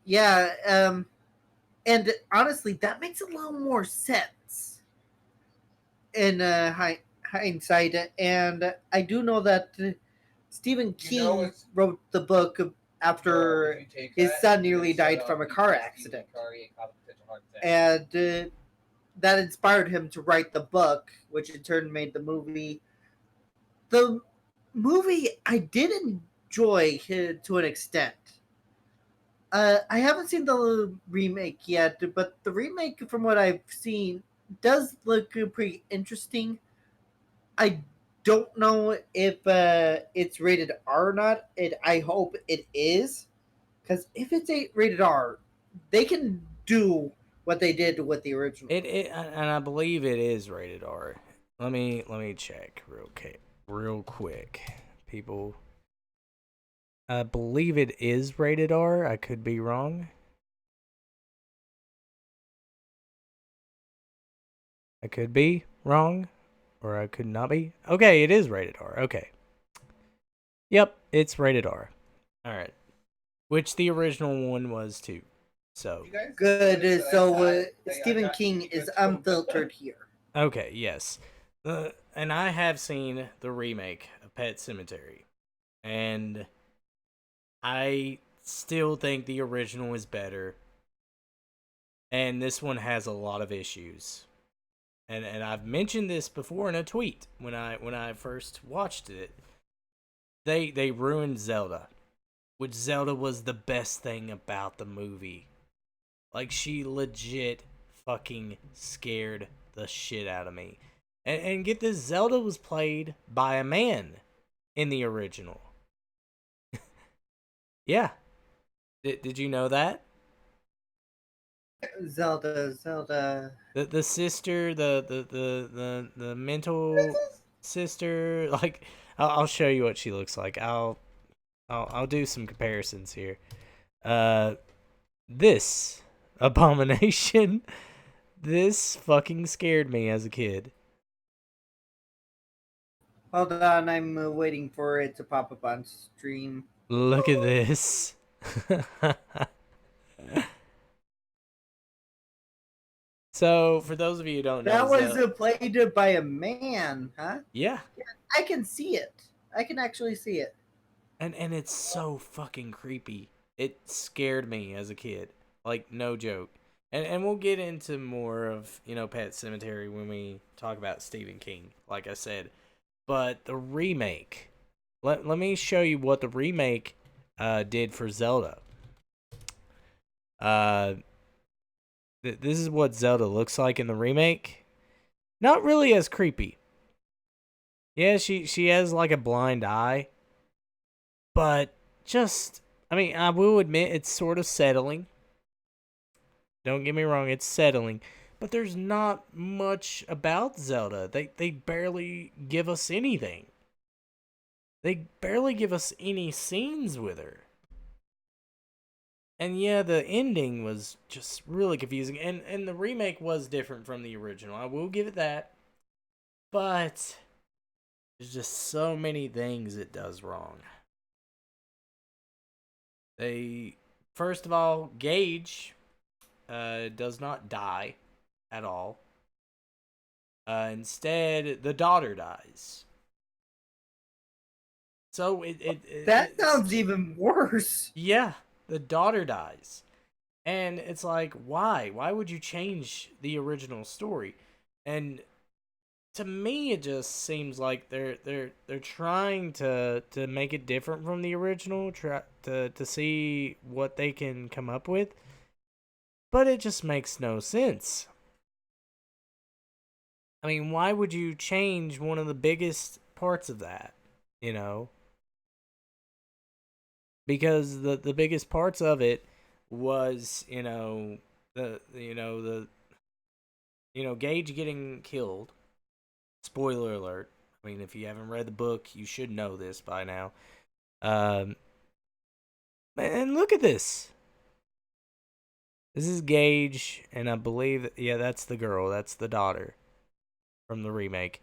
Yeah, and honestly, that makes a little more sense in hindsight. And I do know that Stephen King wrote the book after his son nearly died from a car accident, and that inspired him to write the book, which in turn made the movie. The movie I did enjoy to an extent. I haven't seen the remake yet, but the remake, from what I've seen, does look pretty interesting. I don't know if it's rated R or not. I hope it is, because if it's rated R, they can do what they did with the original. and I believe it is rated R. Let me check real quick, people. I believe it is rated R. I could be wrong. I could be wrong, or I could not be. Okay, it is rated R. Okay. Yep, it's rated R. All right. Which the original one was too. So. Good. So Stephen King is unfiltered here. Okay, yes. And I have seen the remake of Pet Sematary, and I still think the original is better. And this one has a lot of issues. And I've mentioned this before in a tweet when I first watched it. They ruined Zelda, which Zelda was the best thing about the movie. Like, she legit fucking scared the shit out of me. And get this, Zelda was played by a man in the original. Yeah. Did you know that? Zelda. The sister, the mental sister, like, I'll show you what she looks like. I'll do some comparisons here. Uh this abomination, this fucking scared me as a kid. Hold on, I'm waiting for it to pop up on stream. Look at this. So, for those of you who don't know, That was played by a man, huh? yeah, I can see it. I can actually see it. and it's so fucking creepy. It scared me as a kid, like no joke. And we'll get into more of Pet Sematary when we talk about Stephen King, like I said. But the remake, let me show you what the remake did for Zelda. Uh, this is what Zelda looks like in the remake. Not really as creepy. Yeah, she has like a blind eye, but just I mean, I will admit it's sort of settling. Don't get me wrong, it's settling, but there's not much about Zelda. They barely give us anything. They barely give us any scenes with her. And yeah, the ending was just really confusing. And the remake was different from the original. I will give it that. But there's just so many things it does wrong. They first of all, Gage does not die at all. Instead, the daughter dies. So that sounds even worse. Yeah, the daughter dies. And it's like, why? Why would you change the original story? And to me, it just seems like they're trying to make it different from the original, try to see what they can come up with. But it just makes no sense. I mean, why would you change one of the biggest parts of that? You know, because the biggest parts of it was the Gage getting killed. Spoiler alert. I mean, if you haven't read the book, you should know this by now. Um, and look at this. This is Gage, and I believe yeah, that's the girl. That's the daughter from the remake.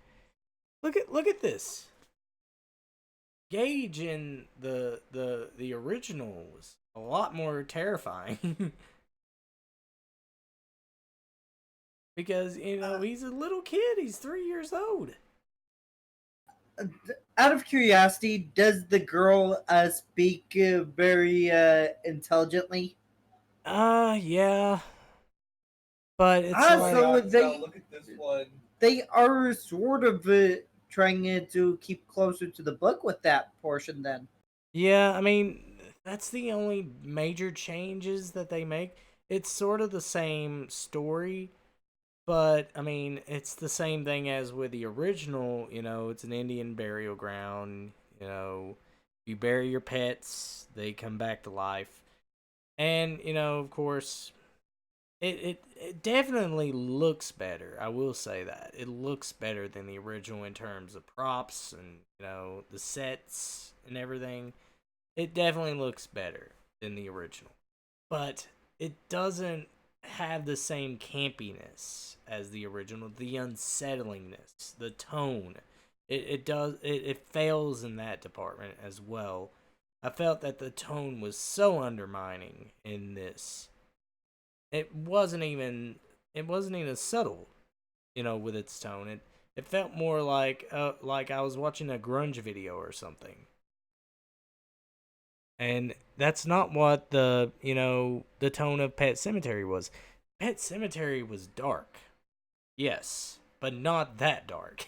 Look at this. Gage in the original was a lot more terrifying. Because, he's a little kid. He's 3 years old. Out of curiosity, does the girl speak very intelligently? Yeah. But it's So Now look at this one. they are sort of trying to keep closer to the book with that portion then. yeah, I mean, that's the only major changes that they make. It's sort of the same story, but I mean, it's the same thing as with the original. It's an Indian burial ground. You bury your pets, they come back to life. And, of course, it definitely looks better. I will say that. It looks better than the original in terms of props and, the sets and everything. It definitely looks better than the original. But it doesn't have the same campiness as the original, the unsettlingness, the tone. It fails in that department as well. I felt that the tone was so undermining in this. It wasn't even subtle, with its tone. It felt more like I was watching a grunge video or something. And that's not what the tone of Pet Sematary was. Pet Sematary was dark. Yes, but not that dark.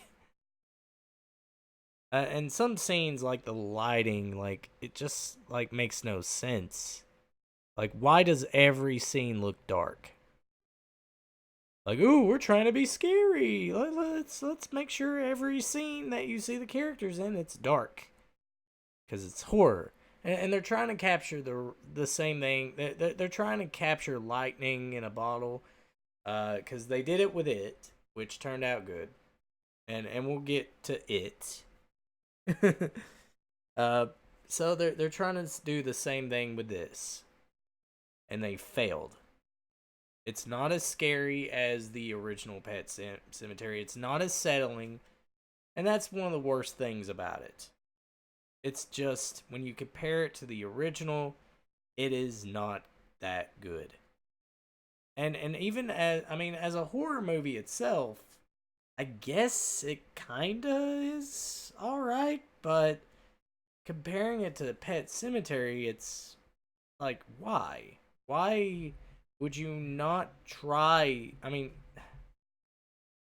And some scenes, like the lighting, like it just like makes no sense. Like, why does every scene look dark? Like, ooh, we're trying to be scary. Let's make sure every scene that you see the characters in, it's dark, because it's horror. And they're trying to capture the same thing. They're trying to capture lightning in a bottle, because they did it with It, which turned out good. And we'll get to It. uh, so they're trying to do the same thing with this, and they failed. It's not as scary as the original Pet Sematary. It's not as settling, and that's one of the worst things about it. It's just when you compare it to the original, it is not that good. And even as a horror movie itself, I guess it kinda is alright, but comparing it to Pet Cemetery, it's like, why? Why would you not try?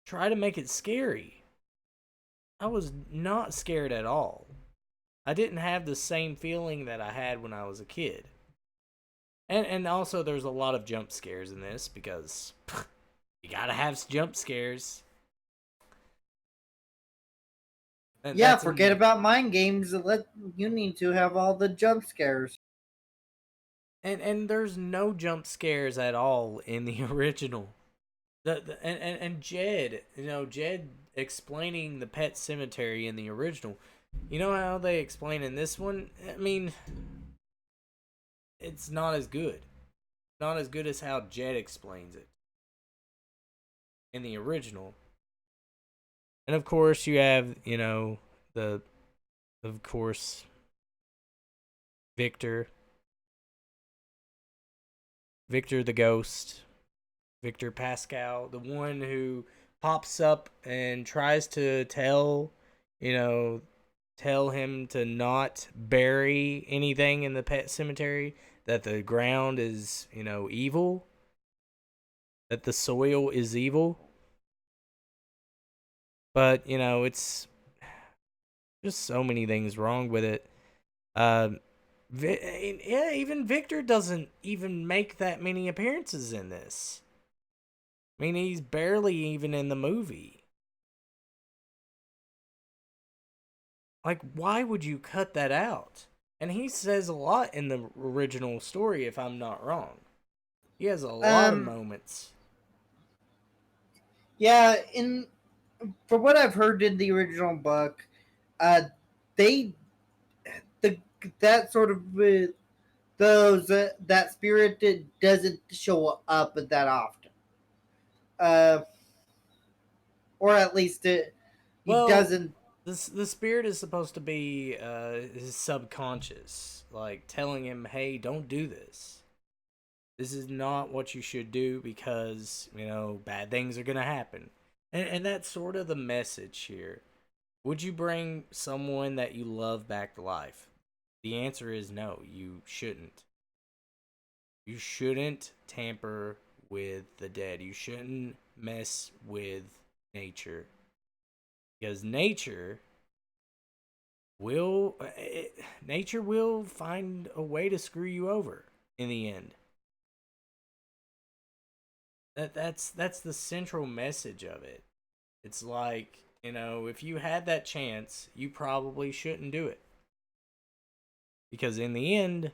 Try to make it scary. I was not scared at all. I didn't have the same feeling that I had when I was a kid. And also there's a lot of jump scares in this because you gotta have jump scares. And Yeah, forget about mind games. You need to have all the jump scares. And there's no jump scares at all in the original. And Jed, Jed explaining the Pet Cemetery in the original. You know how they explain in this one? I mean, it's not as good. Not as good as how Jed explains it in the original. And of course, you have, the, of course, Victor. Victor the ghost. Victor Pascal, the one who pops up and tries to you know, tell him to not bury anything in the pet cemetery, that the ground is, evil, that the soil is evil. But, it's just so many things wrong with it. Yeah, even Victor doesn't even make that many appearances in this. I mean, he's barely even in the movie. Like, why would you cut that out? And he says a lot in the original story, if I'm not wrong. He has a lot of moments. Yeah, from what I've heard in the original book, they the that sort of that spirit doesn't show up that often. Uh, or at least he Well, doesn't. the spirit is supposed to be his subconscious, like telling him, "Hey, don't do this. This is not what you should do because bad things are gonna happen." And that's sort of the message here. Would you bring someone that you love back to life? The answer is no, you shouldn't. You shouldn't tamper with the dead. You shouldn't mess with nature. Because nature will find a way to screw you over in the end. That's the central message of it. It's like, if you had that chance, you probably shouldn't do it. Because in the end,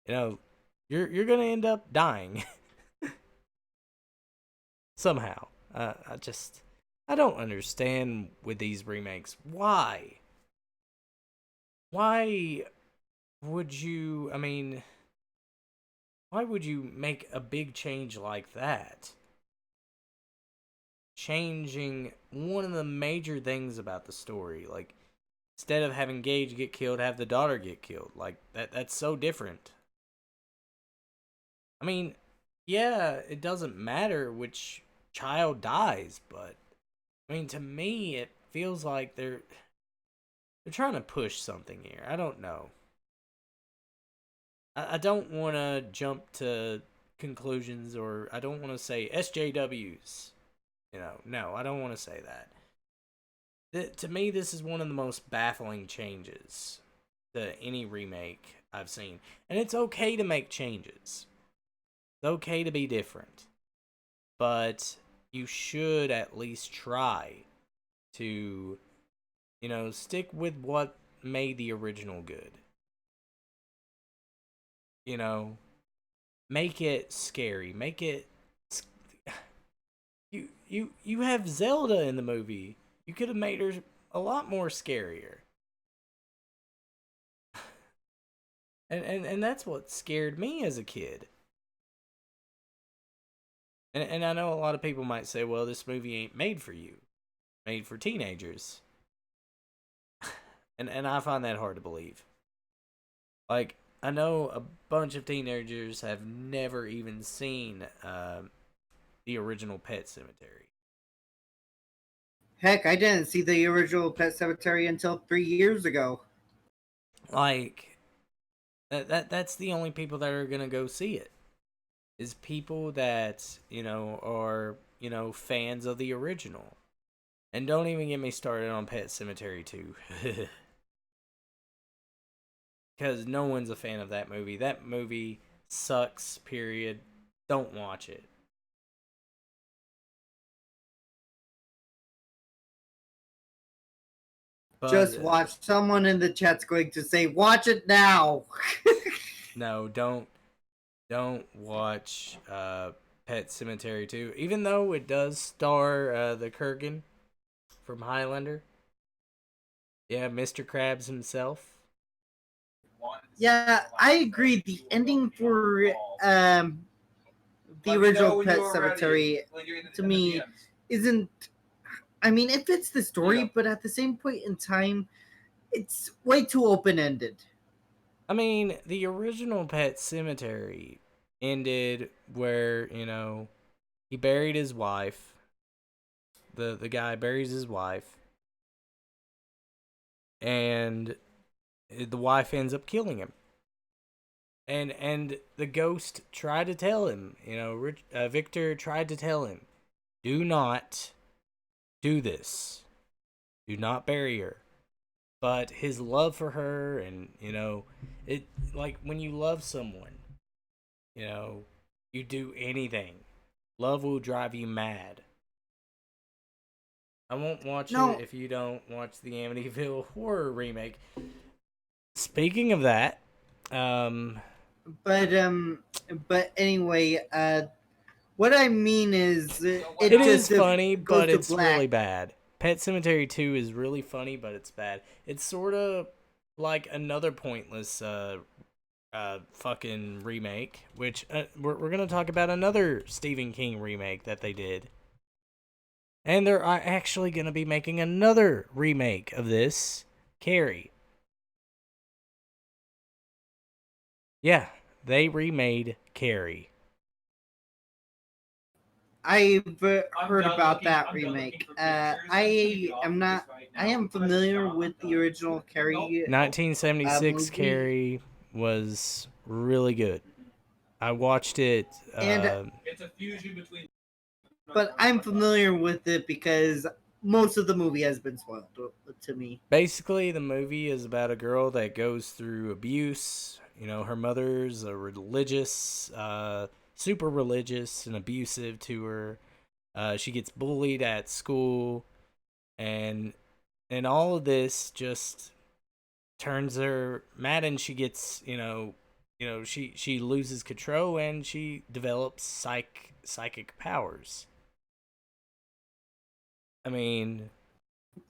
you're gonna end up dying somehow. I don't understand with these remakes. Why would you? Why would you make a big change like that? Changing one of the major things about the story, like instead of having Gage get killed, have the daughter get killed. Like that's so different. I mean, yeah, it doesn't matter which child dies, but to me, it feels like they're trying to push something here. I don't know. I don't want to jump to conclusions, or I don't want to say SJWs. No, I don't want to say that. To me, this is one of the most baffling changes to any remake I've seen. And it's okay to make changes. It's okay to be different. But you should at least try to, stick with what made the original good. Make it scary. Make it. You have Zelda in the movie. You could have made her a lot more scarier. And that's what scared me as a kid. And I know a lot of people might say, well, this movie ain't made for you. Made for teenagers. And I find that hard to believe. Like, I know a bunch of teenagers have never even seen the original Pet Sematary. Heck, I didn't see the original Pet Cemetery until 3 years ago. Like that's the only people that are gonna go see it. Is people that are fans of the original. And don't even get me started on Pet Sematary 2. Because no one's a fan of that movie. That movie sucks, period. Don't watch it. But, Just watch. Someone in the chat's going to say, "Watch it now." No, don't watch Pet Sematary 2. Even though it does star the Kurgan from Highlander. Yeah, Mr. Krabs himself. Yeah, I agree. The ending for the original Pet Cemetery, to me, isn't. I mean, it fits the story, but at the same point in time, it's way too open ended. I mean, the original Pet Sematary ended where, he buried his wife. The guy buries his wife. And the wife ends up killing him. And the ghost tried to tell him, Victor tried to tell him, do not do this. Do not bury her. But his love for her and, it like when you love someone, you do anything. Love will drive you mad. I won't watch it if you don't watch the Amityville Horror remake. Speaking of that, but anyway, what I mean is, it is funny, but it's really bad. Pet Sematary 2 is really funny, but it's bad. It's sort of like another pointless fucking remake, which we're gonna talk about another Stephen King remake that they did. And they're actually gonna be making another remake of this, Carrie. Yeah, they remade Carrie. I've heard about that remake. I am familiar with the original Carrie. 1976 movie. Carrie was really good. I watched it. And It's a fusion between. but I'm familiar with it because most of the movie has been spoiled to me. Basically, the movie is about a girl that goes through abuse. Her mother's a religious, super religious and abusive to her. She gets bullied at school, and all of this just turns her mad, and she gets she loses control and she develops psychic powers. I mean,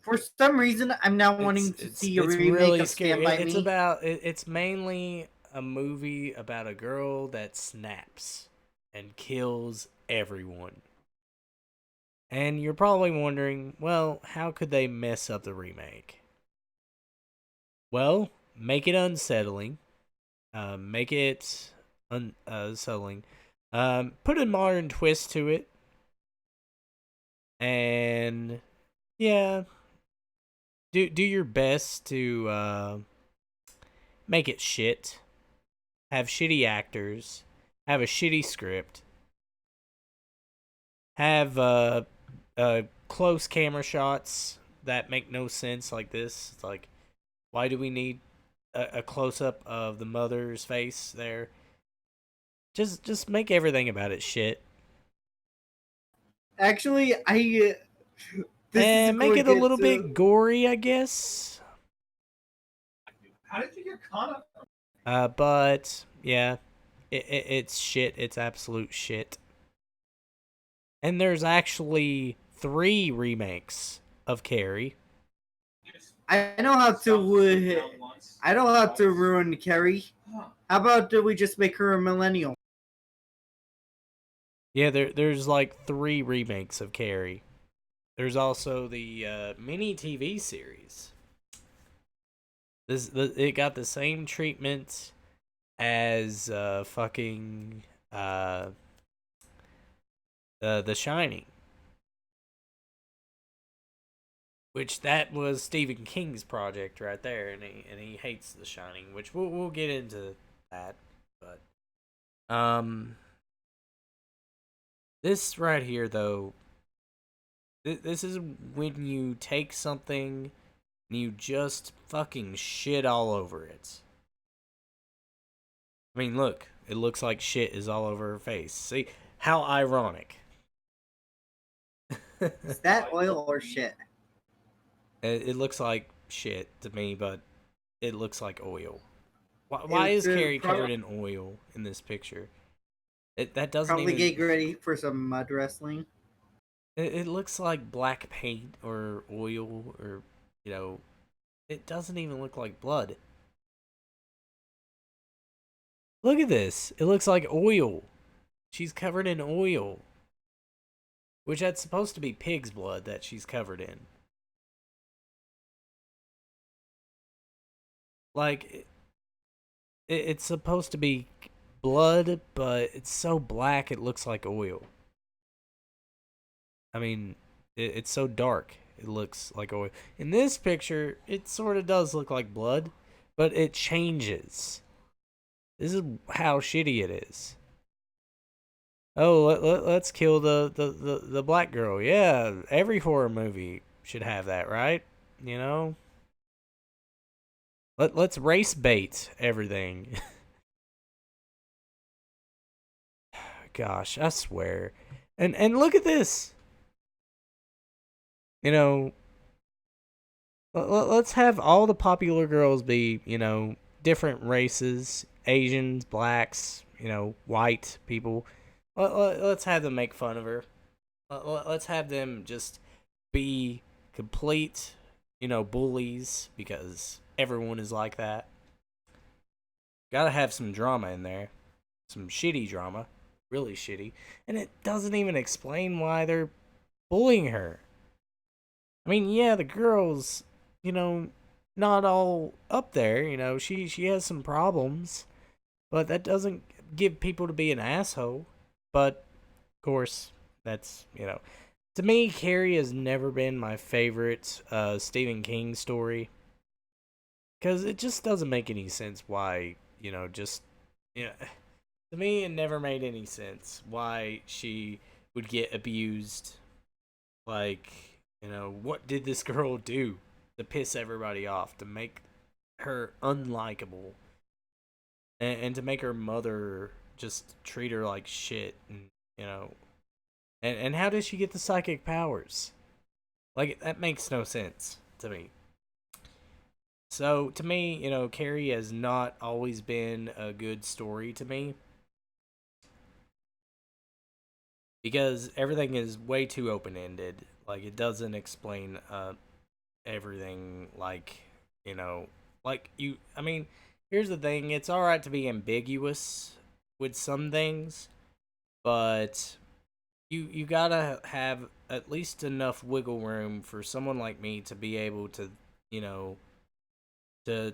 For some reason, I'm now wanting to see a remake really of Stand scary. By Me. It's mainly a movie about a girl that snaps and kills everyone. And you're probably wondering, well, how could they mess up the remake? Well, make it unsettling. Make it unsettling. Put a modern twist to it. And yeah, do your best to make it shit. Have shitty actors. Have a shitty script. Have close camera shots that make no sense like this. It's like, why do we need a close up of the mother's face there? Just make everything about it shit. Actually, And make it a little bit gory, I guess. How did you get caught up? But yeah, it's shit. It's absolute shit. And there's actually 3 remakes of Carrie. I know how to. I know how to ruin Carrie. How about we just make her a millennial? Yeah, there's like 3 remakes of Carrie. There's also the mini TV series. It got the same treatment as fucking The Shining, which that was Stephen King's project right there, and he hates The Shining, which we'll get into that, but this right here though, this is when you take something and you just fucking shit all over it. I mean, look, it looks like shit is all over her face. See how ironic. Is that oil or shit? It looks like shit to me, but it looks like oil. Why is Carrie covered in oil in this picture? That doesn't Probably even. getting ready for some mud wrestling. It looks like black paint or oil or, you know, it doesn't even look like blood. Look at this. It looks like oil. She's covered in oil. Which that's supposed to be pig's blood that she's covered in. Like, it's supposed to be blood, but it's so black it looks like oil. I mean, it's so dark it looks like oil. In this picture, it sort of does look like blood, but it changes. This is how shitty it is. Oh, let's kill the black girl. Yeah, every horror movie should have that, right? You know? Let's race bait everything. Gosh, I swear. And look at this. You know, let's have all the popular girls be, you know, different races, Asians, blacks, you know, white people. Let's have them make fun of her. Let's have them just be complete, you know, bullies because everyone is like that. Gotta have some drama in there. Some shitty drama. Really shitty. And it doesn't even explain why they're bullying her. I mean, yeah, the girl's, you know, not all up there, you know, she has some problems, but that doesn't give people to be an asshole. But of course, that's, you know, to me, Carrie has never been my favorite Stephen King story because it just doesn't make any sense why, you know, just, you know, to me, it never made any sense why she would get abused. Like, you know, what did this girl do to piss everybody off, to make her unlikable, and to make her mother just treat her like shit, and, you know, and how did she get the psychic powers? Like, that makes no sense to me. So, to me, you know, Carrie has not always been a good story to me. Because everything is way too open ended. Like, it doesn't explain everything, like, you know, like you. I mean, here's the thing: it's all right to be ambiguous with some things, but you gotta have at least enough wiggle room for someone like me to be able to, you know, to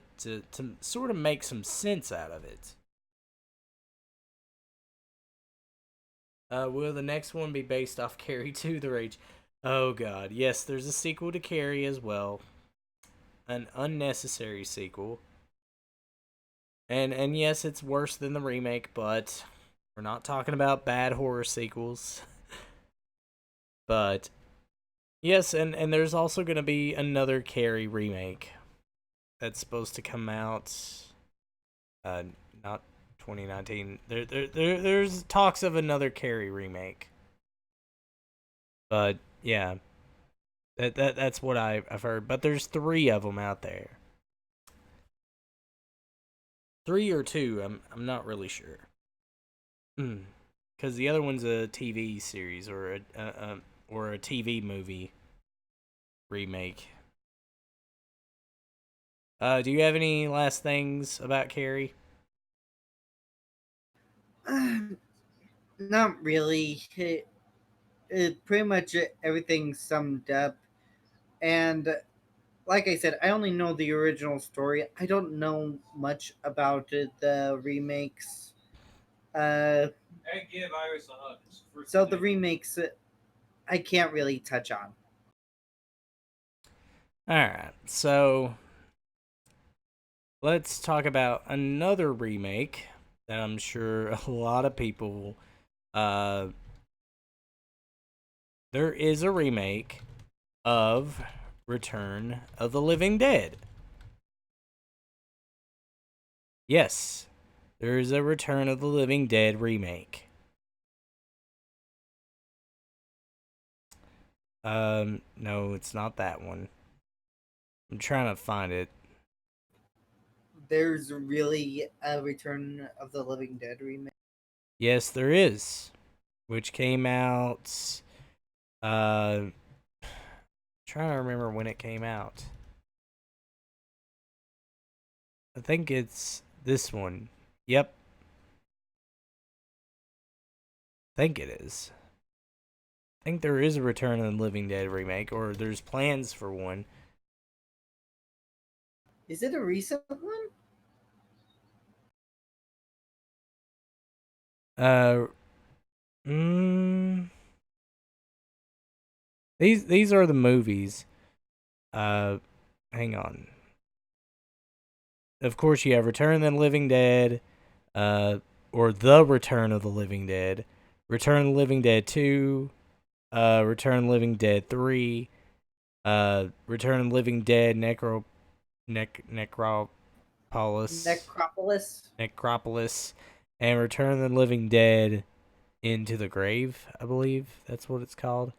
sort of make some sense out of it. Will the next one be based off Carrie 2 The Rage? Oh god, yes, there's a sequel to Carrie as well. An unnecessary sequel. And yes, it's worse than the remake, but we're not talking about bad horror sequels. But yes, and there's also going to be another Carrie remake that's supposed to come out not 2019. There's talks of another Carrie remake. But yeah, that's what I've heard. But there's 3 of them out there. 3 or 2, I'm not really sure. Because the other one's a TV series or a TV movie remake. Do you have any last things about Carrie? Not really. It pretty much everything summed up, and like I said, I only know the original story. I don't know much about the remakes. Uh, Hey, give Iris a hug. It's the first so day. the remakes, I can't really touch on. Alright, so let's talk about another remake that I'm sure a lot of people. Uh, there is a remake of Return of the Living Dead. Yes, there is a Return of the Living Dead remake. No, it's not that one. I'm trying to find it. There's really a Return of the Living Dead remake. Yes, there is, which came out. Trying to remember when it came out. I think it's this one. Yep, I think it is. I think there is a Return of the Living Dead remake, or there's plans for one. Is it a recent one? Uh, mm, these are the movies. Uh, Hang on. Of course, you have Return of the Living Dead, or The Return of the Living Dead, Return of the Living Dead 2, Return of the Living Dead 3, Return of the Living Dead Necropolis, Necropolis. Necropolis, and Return of the Living Dead Into the Grave, I believe that's what it's called.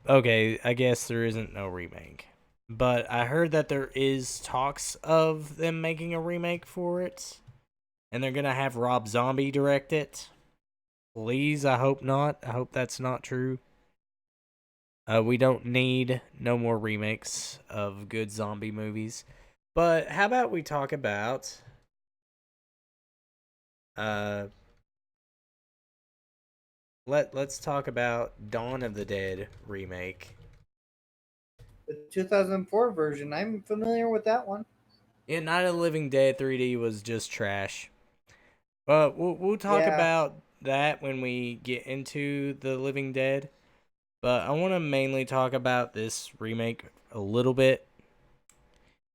Okay, I guess there isn't no remake. But I heard that there is talks of them making a remake for it. And they're gonna have Rob Zombie direct it. Please, I hope not. I hope that's not true. We don't need no more remakes of good zombie movies. But how about we talk about uh let's talk about Dawn of the Dead remake. The 2004 version. I'm familiar with that one. Yeah, Night of the Living Dead 3D was just trash. But we'll talk Yeah. about that when we get into the Living Dead. But I want to mainly talk about this remake a little bit.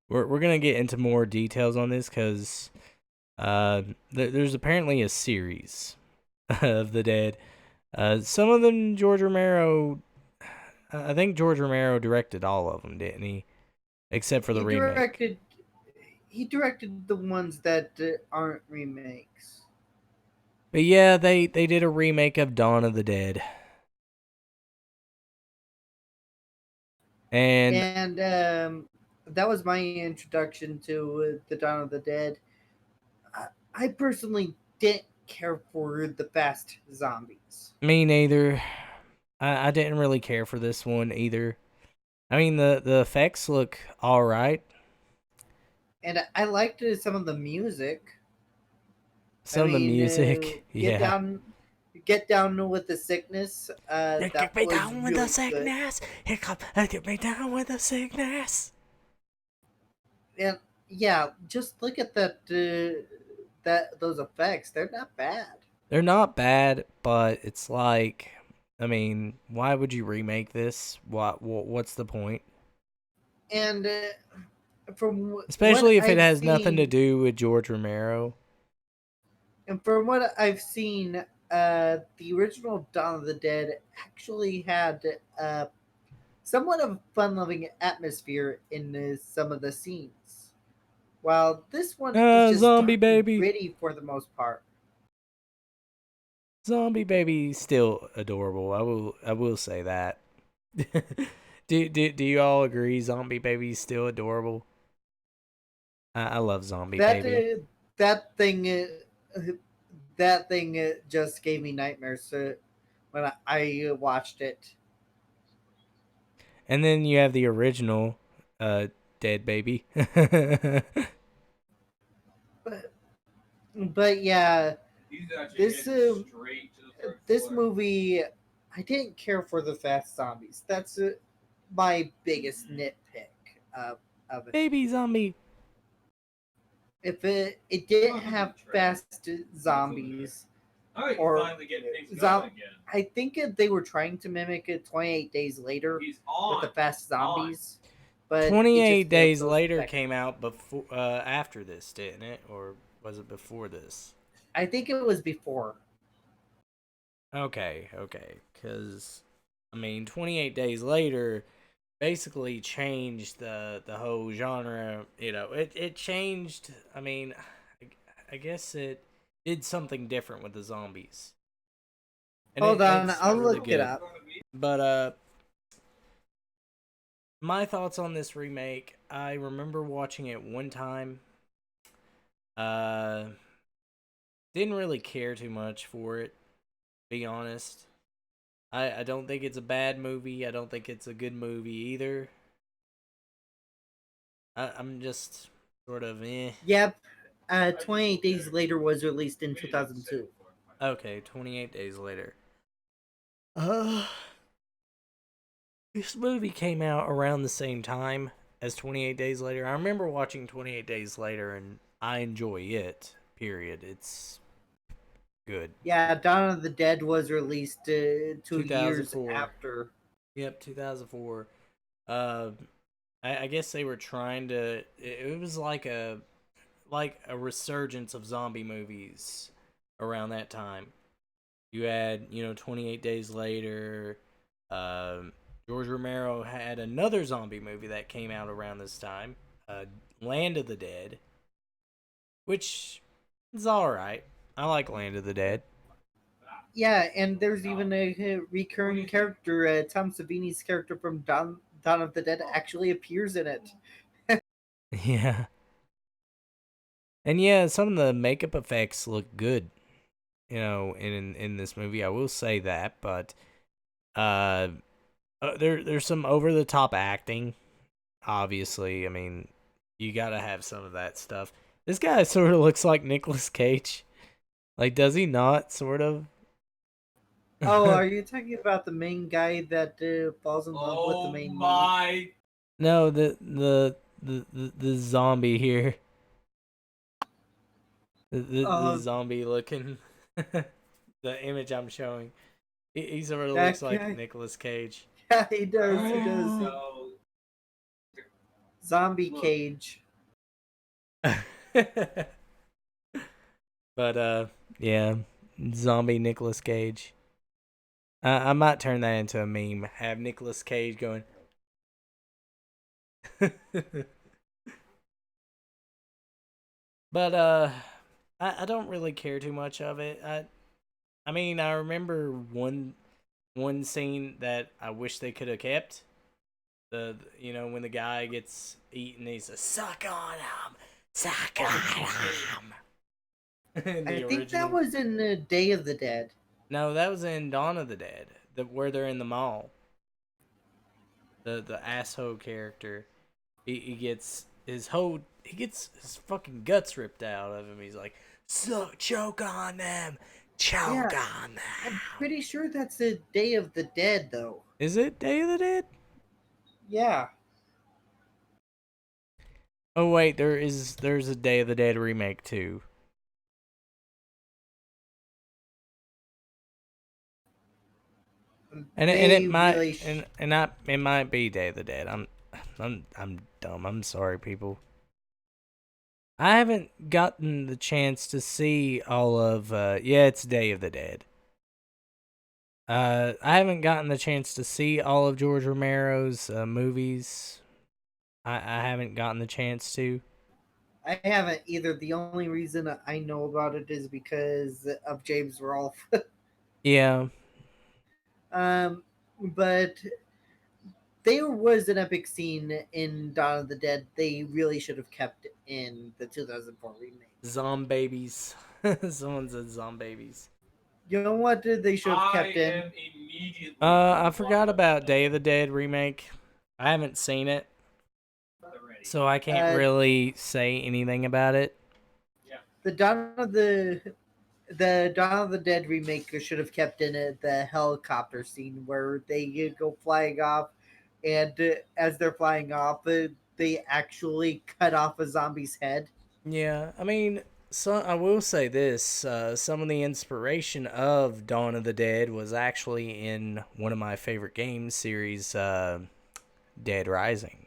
We're gonna get into more details on this because there's apparently a series of the Dead. Some of them George Romero. I think George Romero directed all of them, didn't he? Except for the He remake. directed. He directed the ones that aren't remakes. But yeah, they did a remake of Dawn of the Dead. And And that was my introduction to the Dawn of the Dead. I personally didn't care for the fast zombies. me neither. I didn't really care for this one either. I mean, the effects look all right. And I liked some of the music. I Some of the mean, music, yeah. get down with the sickness. That Get me was down with the really good. sickness. Here come, get me down with the sickness. And yeah, just look at that those effects. They're not bad. They're not bad, but it's like, I mean, why would you remake this? What's the point? And from what Especially if it I've has nothing to seen, do with George Romero. and from what I've seen, the original Dawn of the Dead actually had somewhat of a fun-loving atmosphere in some of the scenes, while this one is just Zombie dark and baby. gritty for the most part. Zombie baby still adorable. I will say that. Do you all agree Zombie Baby's still adorable? I love Zombie That Baby. that thing that thing just gave me nightmares when I watched it. And then you have the original Dead Baby. But yeah, He's actually this heading straight to the third this floor. movie I didn't care for the fast zombies. That's my biggest nitpick of it. Baby zombie. If it didn't have fast zombies, All right, or finally get things zo- going again. I think they were trying to mimic it 28 Days Later He's with on. the fast zombies, but it 28 just failed Days so Later spectacularly. came out before, after this, didn't it? Or was it before this? I think it was before. Okay. Because, I mean, 28 Days Later basically changed the whole genre. You know, it changed. I mean, I guess it did something different with the zombies. And Hold on, it's I'll really look it good. up. But my thoughts on this remake, I remember watching it one time. Uh didn't really care too much for it, to be honest. I don't think it's a bad movie. I don't think it's a good movie either. I'm just sort of eh. Yep. 28 Days Later was released in 2002. Okay, 28 Days Later. Uh, this movie came out around the same time as 28 Days Later. I remember watching 28 Days Later and I enjoy it, period. It's good. Yeah, Donna the Dead was released 2 years 2004. after. Yep, 2004. Uh, I guess they were trying to. It was like a resurgence of zombie movies around that time. You had 28 Days Later. Um, George Romero had another zombie movie that came out around this time, Land of the Dead, which is all right. I like Land of the Dead. Yeah, and there's even a recurring character. Tom Savini's character from Dawn of the Dead actually appears in it. Yeah. And yeah, some of the makeup effects look good, in this movie. I will say that, but uh, there's some over the top acting. Obviously, I mean, you gotta have some of that stuff. This guy sort of looks like Nicolas Cage. Like, does he not? Sort of. Oh, are you talking about the main guy that falls in love with the Oh main lead? my! No, the zombie here. The zombie looking. The image I'm showing. He sort of That looks like guy. Nicolas Cage. Yeah, he does. He does. So, Zombie Look. Cage. But yeah, zombie Nicolas Cage. I might turn that into a meme. Have Nicolas Cage going. But I don't really care too much of it. I mean, I remember one scene that I wish they could have kept. When the guy gets eaten, he says, "Suck on him, suck on him." In the I think original. that was in Day of the Dead. No, that was in Dawn of the Dead, where they're in the mall. The asshole character, he gets his fucking guts ripped out of him. He's like, choke on them, choke Yeah, on them. I'm pretty sure that's the Day of the Dead, though. Is it Day of the Dead? Yeah. Oh wait, there's a Day of the Dead remake too. And it They might really it might be Day of the Dead. I'm dumb. I'm sorry, people. I haven't gotten the chance to see all of yeah, it's Day of the Dead. I haven't gotten the chance to see all of George Romero's movies. I haven't gotten the chance to. I haven't either. The only reason I know about it is because of James Rolfe. Yeah. But there was an epic scene in Dawn of the Dead they really should have kept in the 2004 remake. Zombabies. Someone said zombabies. You know what they should have I kept in? am immediately. I forgot about Day of the Dead remake. I haven't seen it, so I can't really say anything about it. The Dawn of the the Donna the Dead remake should have kept in it the helicopter scene where they go flying off, and as they're flying off, they actually cut off a zombie's head. Yeah, I mean, so I will say this: some of the inspiration of Dawn of the Dead was actually in one of my favorite game series, Dead Rising.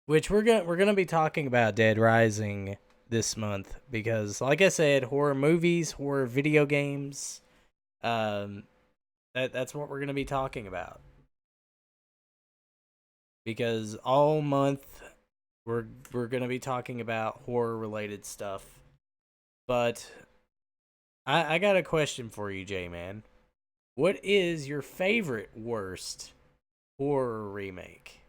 Which we're gonna be talking about Dead Rising this month because, like I said, horror movies, horror video games, um, that's what we're gonna be talking about. Because all month we're gonna be talking about horror related stuff. But I got a question for you, J Man. What is your favorite worst horror remake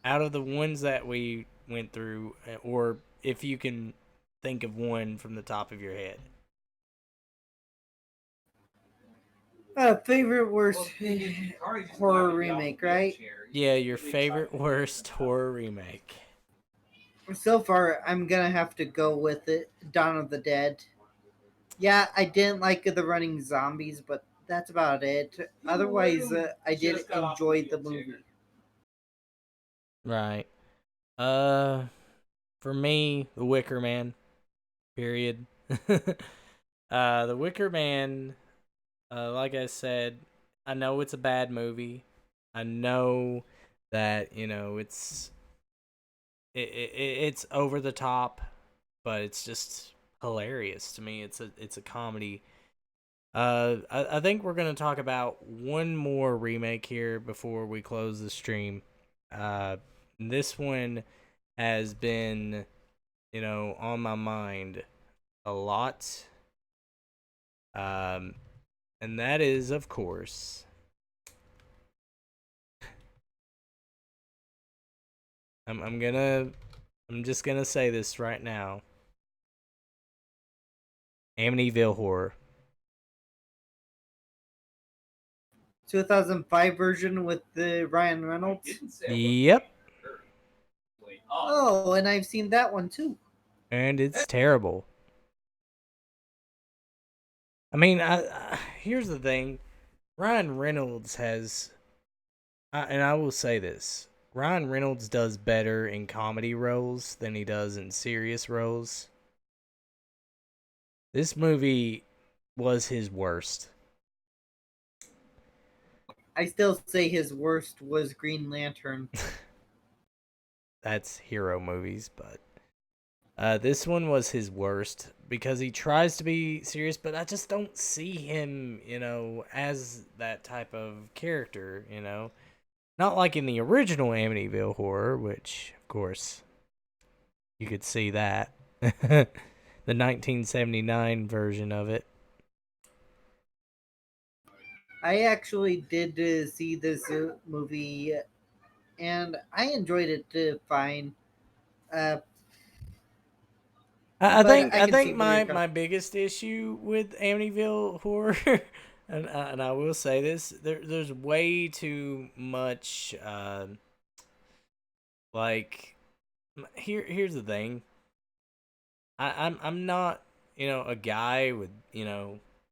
out of the ones that we went through, or if you can think of one from the top of your head? Favorite worst horror remake, right? Yeah, your favorite worst horror remake. So far, I'm gonna have to go with it. Dawn of the Dead. Yeah, I didn't like the running zombies, but that's about it. Otherwise, I did enjoy the movie. Right. Uh, for me, The Wicker Man. Period. The Wicker Man. Like I said, I know it's a bad movie. I know that it's over the top, but it's just hilarious to me. It's a comedy. I think we're gonna talk about one more remake here before we close the stream. This one has been, on my mind a lot. Um, and that is, of course, I'm just gonna say this right now. Amityville Horror. 2005 version with the Ryan Reynolds. Yep, Oh, and I've seen that one too. and it's terrible. I mean, here's the thing. Ryan Reynolds has, and I will say this: Ryan Reynolds does better in comedy roles than he does in serious roles. This movie was his worst. I still say his worst was Green Lantern. That's hero movies, but this one was his worst because he tries to be serious, but I just don't see him, as that type of character, Not like in the original Amityville Horror, which, of course, you could see that. The 1979 version of it. I actually did see this movie, and I enjoyed it fine. Uh, I but think I I can see think where you're my coming. my biggest issue with Amityville Horror, and I will say this, there's way too much like here's the thing. I'm not, a guy with,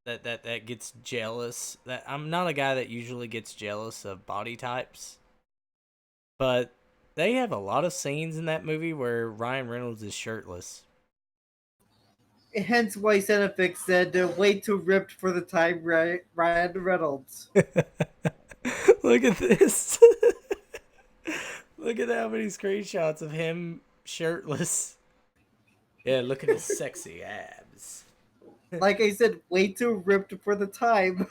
that gets jealous. That I'm not a guy that usually gets jealous of body types. But they have a lot of scenes in that movie where Ryan Reynolds is shirtless. Hence why Cinefix said, way too ripped for the time, Ryan Reynolds. Look at this. Look at how many screenshots of him shirtless. Yeah, look at his sexy abs. Like I said, way too ripped for the time.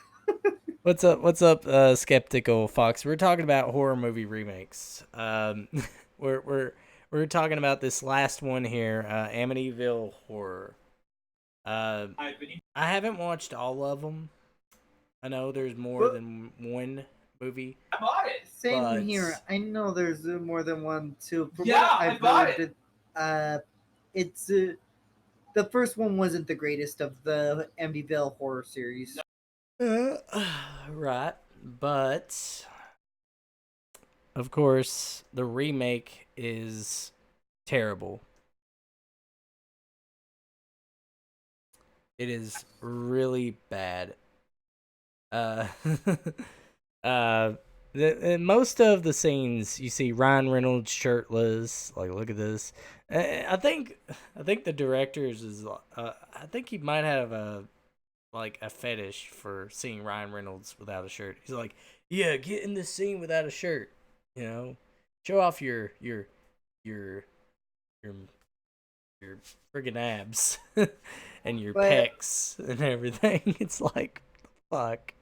What's up? What's up, skeptical Fox? We're talking about horror movie remakes. We're we're we're talking about this last one here, Amityville Horror. Uh, I haven't watched all of them. I know there's more But than one movie, I bought it. same but here. I know there's more than one too. From Yeah, what I I've bought heard, it. It's the first one wasn't the greatest of the Amityville horror series. uh, right. But of course, the remake is terrible. It is really bad. Uh, uh, in most of the scenes you see Ryan Reynolds shirtless. Like, look at this. I think the director's is. I think he might have a fetish for seeing Ryan Reynolds without a shirt. He's like, yeah, get in this scene without a shirt. You know, show off your your your friggin' abs and your But pecs and everything. It's like, fuck.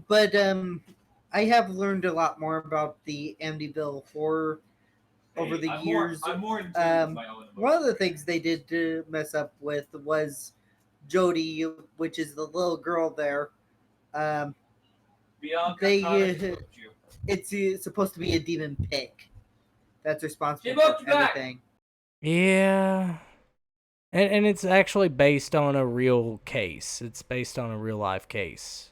but I have learned a lot more about the Amityville horror over the years. I'm more in tune with my own emotions. One of the things they did mess up with was Jody, which is the little girl there. Um, Bianca they Cottage booked you. it's supposed to be a demon pig that's responsible She booked for you back! everything. Yeah. And it's actually based on a real case. It's based on a real life case.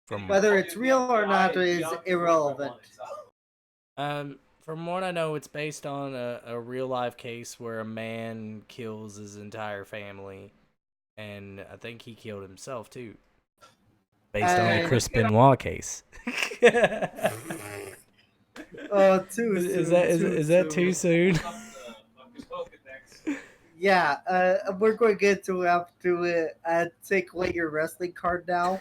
From Whether it's real or not is irrelevant. from what I know, it's based on a real life case where a man kills his entire family, and I think he killed himself too. Based on a Chris Benoit case. Oh, too is soon. that too soon? Yeah, we're going to have to take away your wrestling card now.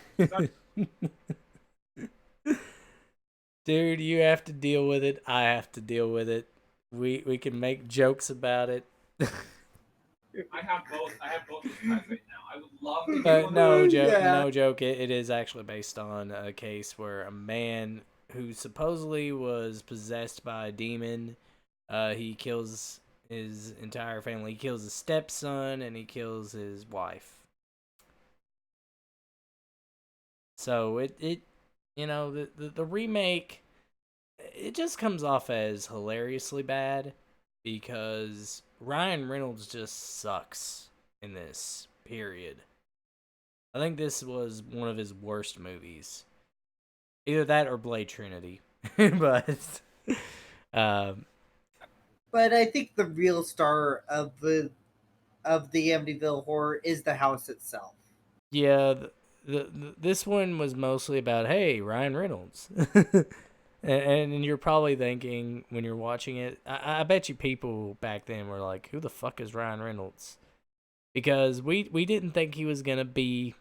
Dude, you have to deal with it. I have to deal with it. We can make jokes about it. I have both those types right now. I would love to But no joke, Yeah. no joke. It is actually based on a case where a man who supposedly was possessed by a demon, he kills his entire family. He kills his stepson and he kills his wife. So it the remake, it just comes off as hilariously bad because Ryan Reynolds just sucks in this, period. I think this was one of his worst movies. Either that or Blade Trinity. but um, But I think the real star of the Amityville horror is the house itself. yeah, this one was mostly about, hey, Ryan Reynolds. And you're probably thinking when you're watching it, I bet you people back then were like, who the fuck is Ryan Reynolds? Because we didn't think he was going to be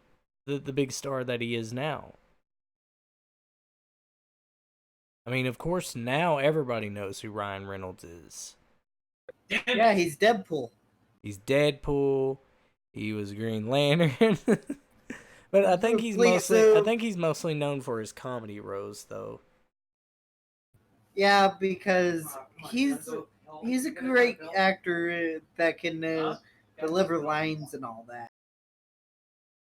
the big star that he is now. I mean, of course, now everybody knows who Ryan Reynolds is. Yeah, he's Deadpool. He's Deadpool. He was Green Lantern. But I think he's mostly known for his comedy roles, though. Yeah, because he's a great actor that can deliver lines and all that.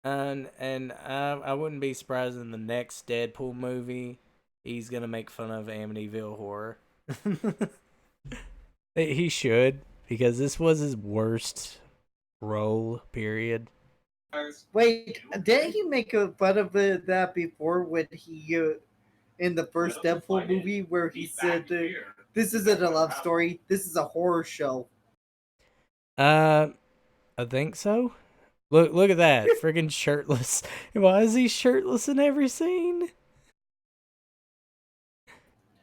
And I wouldn't be surprised in the next Deadpool movie he's gonna make fun of Amityville Horror. He should, because this was his worst role, period. Wait, didn't he make a fun of that before when he in the first Deadpool movie where he said, "This isn't a love story. This is a horror show." I think so. Look at that, friggin' shirtless. Why is he shirtless in every scene?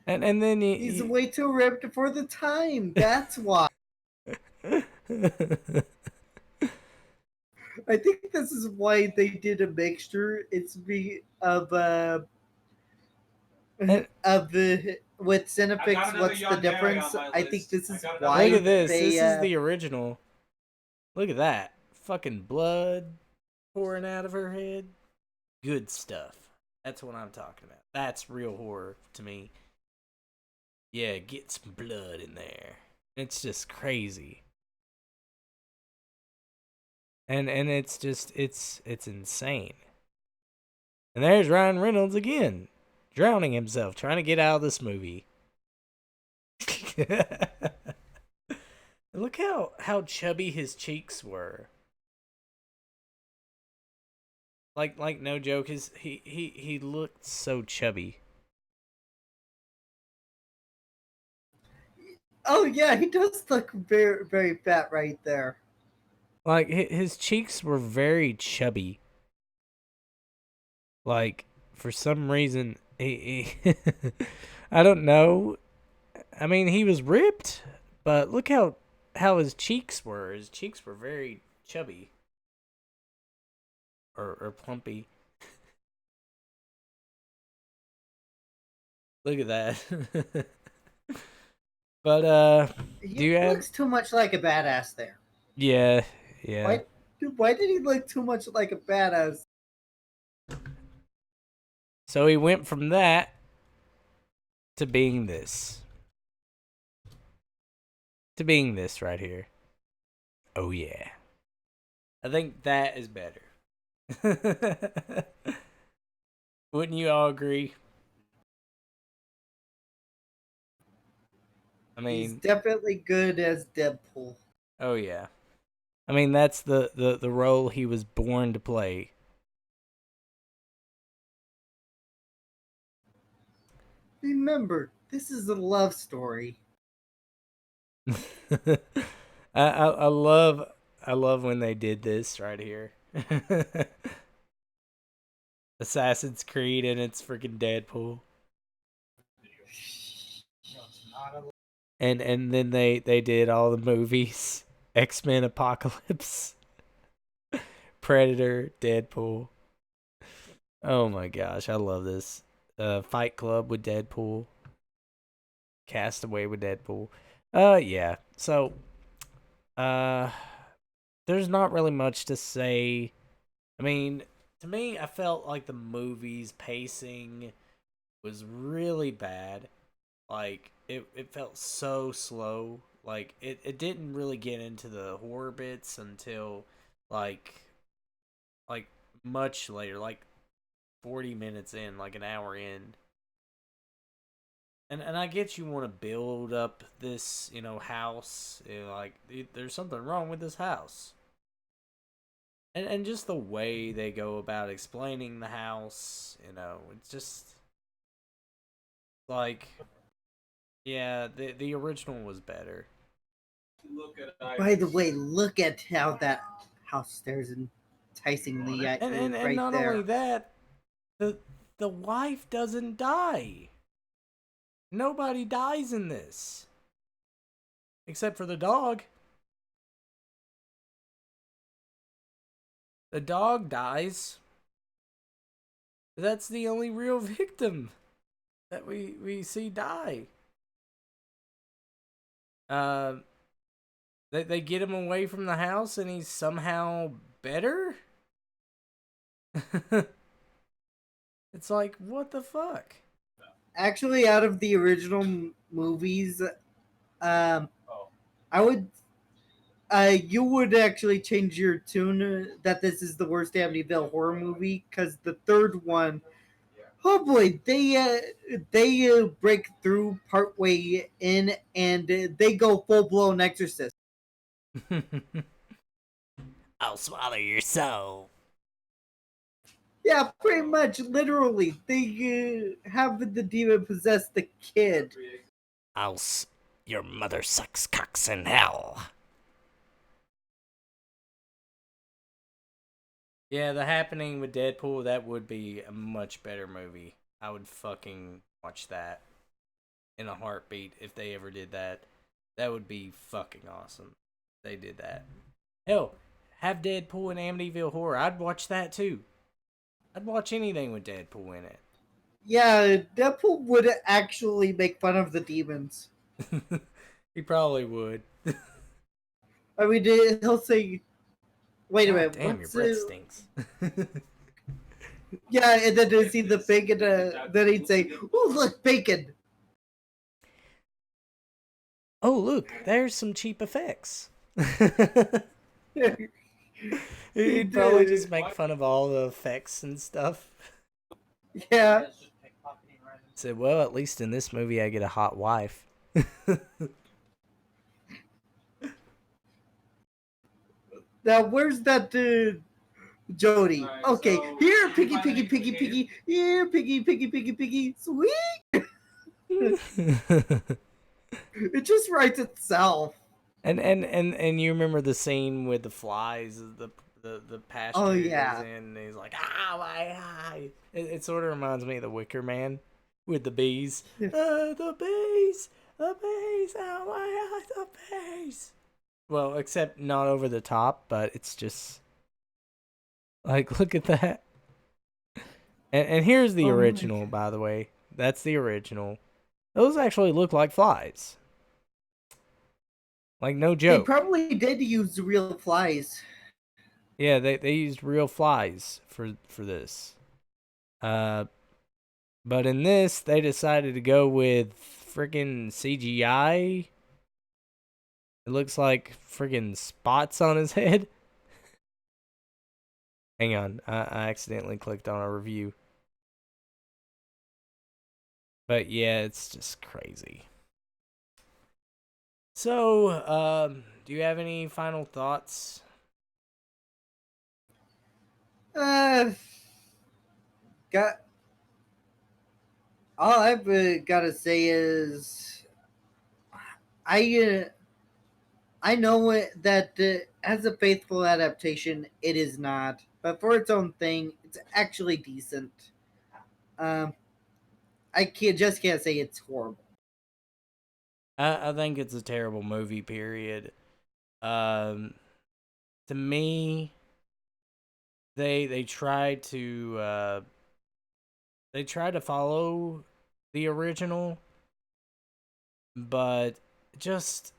And then He's way too ripped for the time. That's why. I think this is why they did a mixture. It's of the with Cinepix. What's the difference? I think this is why. Look at this. They, this is the original. Look at that. Fucking blood pouring out of her head. Good stuff. That's what I'm talking about. That's real horror to me. Yeah, get some blood in there. It's just crazy. And it's just it's insane. And there's Ryan Reynolds again, drowning himself, trying to get out of this movie. Look how chubby his cheeks were. Like no joke, he looked so chubby. Oh yeah, he does look very very fat right there. Like his cheeks were very chubby. Like for some reason he I don't know. I mean, he was ripped, but look how his cheeks were. His cheeks were very chubby or plumpy. Look at that. But do He you have? looks too much like a badass there. Yeah, yeah. Why did he look too much like a badass? So he went from that to being this. To being this right here. Oh yeah. I think that is better. Wouldn't you all agree? I He's mean, definitely good as Deadpool. oh yeah. I mean, that's the role he was born to play. Remember, this is a love story. I love when they did this right here. Assassin's Creed and it's freaking Deadpool. And then they did all the movies. X-Men Apocalypse, Predator, Deadpool. Oh my gosh, I love this. Fight Club with Deadpool. Castaway with Deadpool. Yeah. So, uh there's not really much to say. I mean, to me, I felt like the movie's pacing was really bad. Like it felt so slow. Like it didn't really get into the horror bits until like like much later, like 40 minutes in, like an hour in. And I get you want to build up this, house. Like there's something wrong with this house. And just the way they go about explaining the house, it's just like yeah, the original was better. By the way, look at how that house stares enticingly at And you and right not only there. that, the wife doesn't die. Nobody dies in this except for the dog. The dog dies. That's the only real victim that we see die. Uh, they get him away from the house and he's somehow better. It's like, what the fuck? Actually, out of the original movies, um, I would, you would actually change your tune that this is the worst Amityville horror movie because the third one, oh boy, they break through partway in and they go full blown exorcist. I'll swallow your soul. Yeah, pretty much, literally, they have the demon possess the kid. Your mother sucks cocks in hell. Yeah, The Happening with Deadpool, that would be a much better movie. I would fucking watch that in a heartbeat if they ever did that. That would be fucking awesome. They did that. Hell, have Deadpool in Amityville Horror. I'd watch that too. I'd watch anything with Deadpool in Yeah, Deadpool would actually make fun of the demons. it. He probably would. I mean, he'll say, "Wait a God minute, damn, your what's breath it?" stinks. Yeah, and then they see the bacon. Then he'd say, "Oh, look, bacon." Oh, look, there's some cheap effects. He He'd probably did. just make fun of all the effects and stuff. Yeah. Said, well, at least in this movie, I get a hot wife. Now, where's that Jody? Alright, Okay, so here, you piggy, find piggy, that piggy, complicated? piggy. Here, piggy, piggy, piggy, piggy. Sweet. It just writes itself. And you remember the scene with the flies, the pasture Oh he goes yeah. in, and he's like, "Ah, my eye." It sort of reminds me of the Wicker Man with the bees. The bees, the bees, oh my eye, the bees. Well, except not over the top, but it's just like, look at that. And here's the Oh my original, god. by the way. That's the original. Those actually look like flies. Like, no They joke. probably did use real flies. Yeah, they used real flies for this. Uh, but in this, they decided to go with friggin' CGI. It looks like friggin' spots on his head. Hang on, I accidentally clicked on a review. But yeah, it's just crazy. So, do you have any final thoughts? Uh, got all I've gotta say is I I know that as a faithful adaptation, it is not, but for its own thing, it's actually decent. Um, I can't say it's horrible. I think it's a terrible movie. Period. Um, to me, they tried to follow the original, but just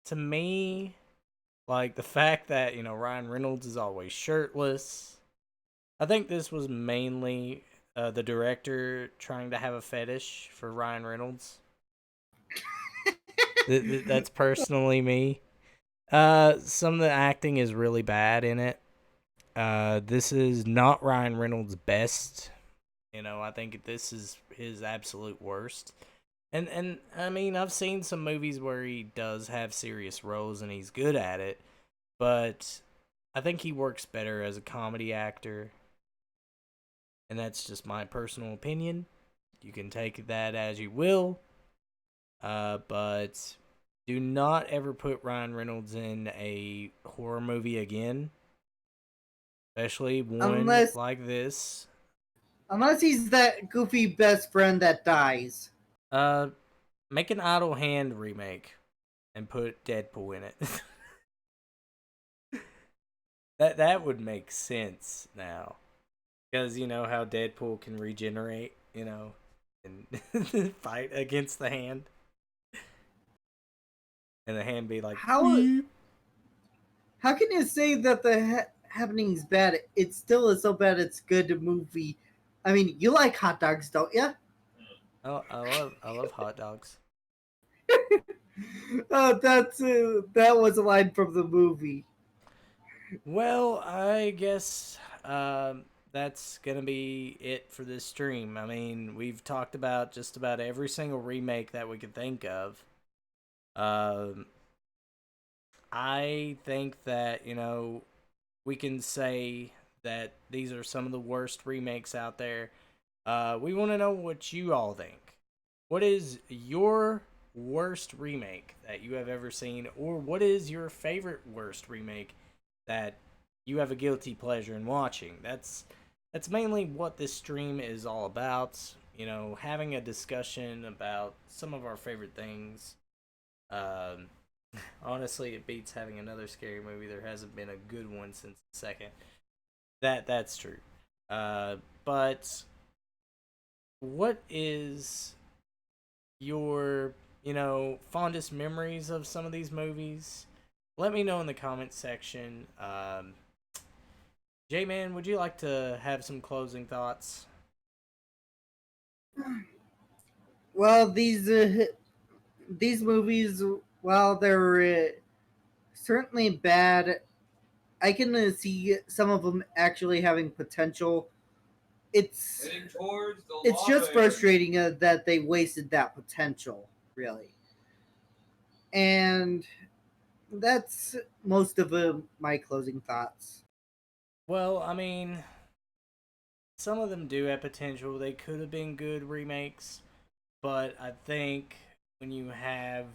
to me, like the fact that Ryan Reynolds is always shirtless. I think this was mainly the director trying to have a fetish for Ryan Reynolds. That's personally me. Some of the acting is really bad in it. This is not Ryan Reynolds' best. I think this is his absolute worst. And I mean, I've seen some movies where he does have serious roles and he's good at it, but I think he works better as a comedy actor. And that's just my personal opinion. You can take that as you will. But do not ever put Ryan Reynolds in a horror movie again, especially one Unless like this. unless he's that goofy best friend that dies. Uh, Make an Idle Hand remake and put Deadpool in it. That would make sense now, because you know how Deadpool can regenerate, and fight against the hand, and the hand be like, How "Weep." how can you say that the happening's bad? It still is so bad. It's good movie. I mean, you like hot dogs, don't you? Oh, I love hot dogs. That was a line from the movie. Well, I guess that's gonna be it for this stream. I mean, we've talked about just about every single remake that we could think of. Um, I think that we can say that these are some of the worst remakes out there. We want to know what you all think. What is your worst remake that you have ever seen, or what is your favorite worst remake that you have a guilty pleasure in watching? That's mainly what this stream is all about. Having a discussion about some of our favorite things. Um, Honestly, it beats having another scary movie. There hasn't been a good one since the second. That's true. But what is your fondest memories of some of these movies? Let me know in the comments section. J-Man, would you like to have some closing thoughts? Well, these movies, while they're certainly bad, I can see some of them actually having potential. It's Heading towards the it's lava just area. frustrating that they wasted that potential, really. And that's most of my closing thoughts. Well, I mean, some of them do have potential. They could have been good remakes, but I think when you have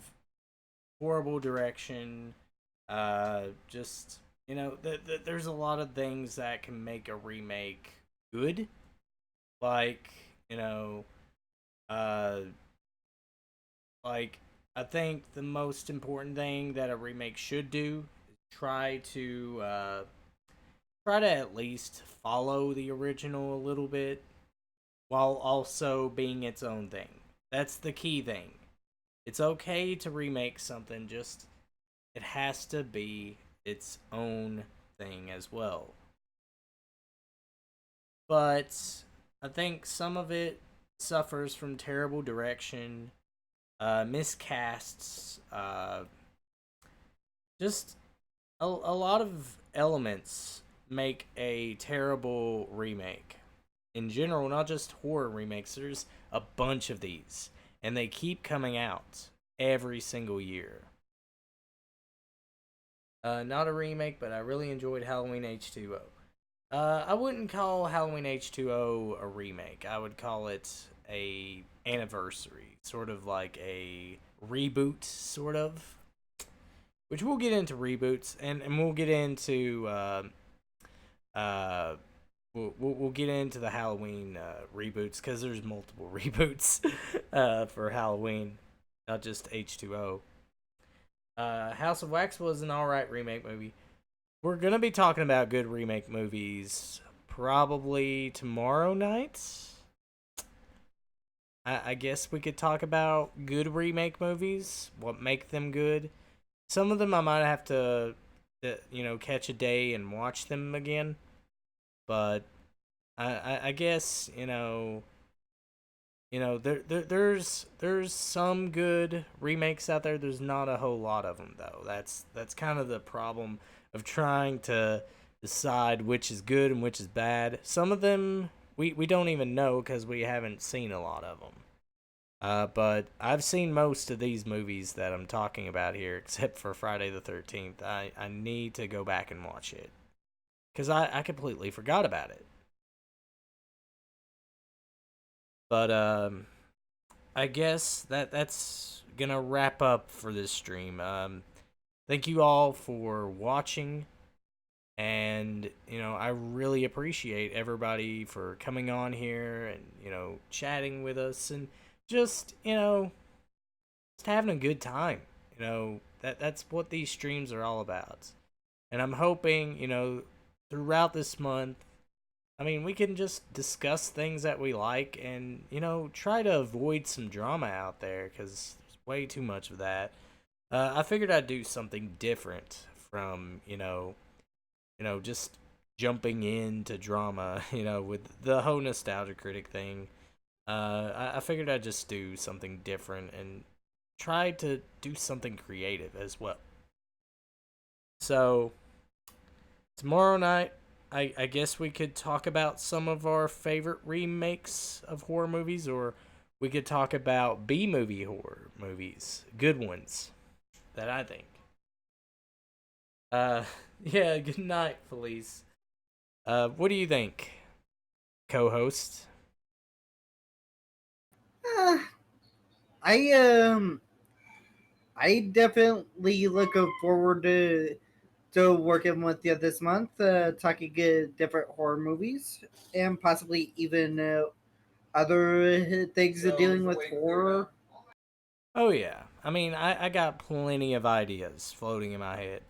horrible direction. Just there's a lot of things that can make a remake good, like uh, like I think the most important thing that a remake should do is try to at least follow the original a little bit while also being its own thing. That's the key thing. It's okay to remake something, just it has to be its own thing as well. But I think some of it suffers from terrible direction, miscasts, just a lot of elements make a terrible remake. In general, not just horror remakes, there's a bunch of these, and they keep coming out every single year. Not a remake, but I really enjoyed Halloween H2O. I wouldn't call Halloween H2O a remake. I would call it a anniversary, sort of like a reboot, sort of. Which we'll get into reboots, and we'll get into uh, we'll get into the Halloween reboots because there's multiple reboots for Halloween, not just H2O. House of Wax was an alright remake movie. We're gonna be talking about good remake movies probably tomorrow night. I guess we could talk about good remake movies, what make them good. Some of them I might have to, catch a day and watch them again. But I guess there's some good remakes out there. There's not a whole lot of them though. That's kind of the problem of trying to decide which is good and which is bad. Some of them we don't even know because we haven't seen a lot of them. But I've seen most of these movies that I'm talking about here, except for Friday the 13th. I need to go back and watch it because I completely forgot about it. But I guess that's gonna wrap up for this stream. Thank you all for watching, and I really appreciate everybody for coming on here and chatting with us and just just having a good time. That's what these streams are all about. And I'm hoping, throughout this month, I mean, we can just discuss things that we like and, try to avoid some drama out there because there's way too much of that. I figured I'd do something different from, just jumping into drama, with the whole nostalgia critic thing. I figured I'd just do something different and try to do something creative as well. So, tomorrow night, I guess we could talk about some of our favorite remakes of horror movies, or we could talk about B-movie horror movies. Good ones, that I think. Uh, yeah, good night, Felice. What do you think, co-host? Uh, I definitely looking forward to working with you this month, talking different horror movies and possibly even other things dealing with horror. Oh yeah, I mean, I got plenty of ideas floating in my head.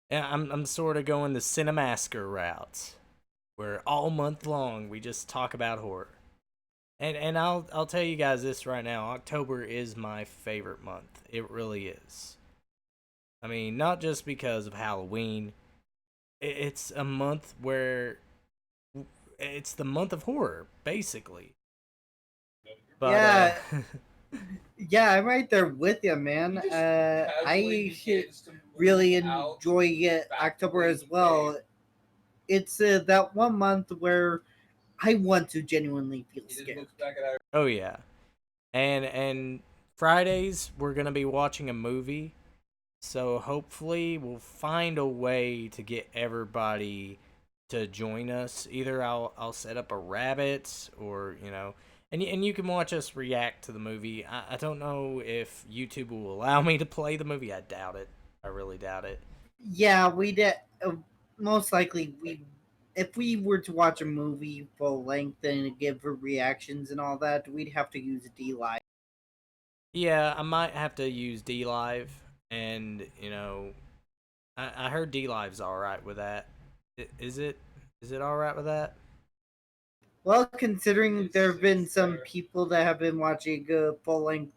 Yeah, I'm sort of going the Cinemasker route, where all month long we just talk about horror. And I'll tell you guys this right now, October is my favorite month. It really is. I mean, not just because of Halloween. It's a month where it's the month of horror, basically. But Yeah, yeah, I'm right there with you, man. I really enjoy October as well. It's that one month where I want to genuinely feel scared. oh yeah, and Fridays we're gonna be watching a movie. So hopefully we'll find a way to get everybody to join us. Either I'll set up a rabbit, or And you can watch us react to the movie. I don't know if YouTube will allow me to play the movie. I doubt it. I really doubt it. Yeah, we did. Most likely, if we were to watch a movie full length and give reactions and all that, we'd have to use D Live. Yeah, I might have to use D Live, and I heard D Live's all right with that. Is it? Is it all right with that? Well, considering there have been some people that have been watching full length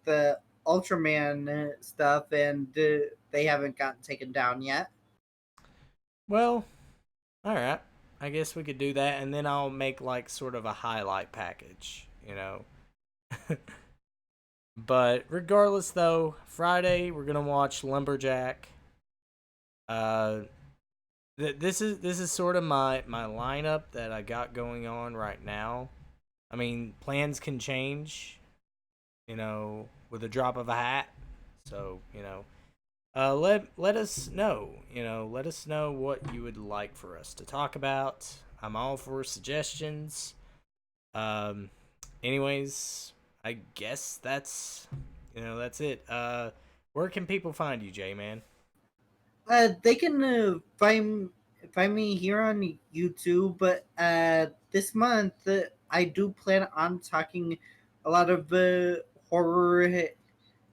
Ultraman stuff and they haven't gotten taken down yet. Well, all right. I guess we could do that, and then I'll make like sort of a highlight package, But regardless, though, Friday we're gonna watch Lumberjack. Uh, this is sort of my lineup that I got going on right now. I mean, plans can change, with a drop of a hat. So, let us know. Let us know what you would like for us to talk about. I'm all for suggestions. Um, anyways, I guess that's it. Where can people find you, Jay man? They can find me here on YouTube, but this month I do plan on talking a lot of horror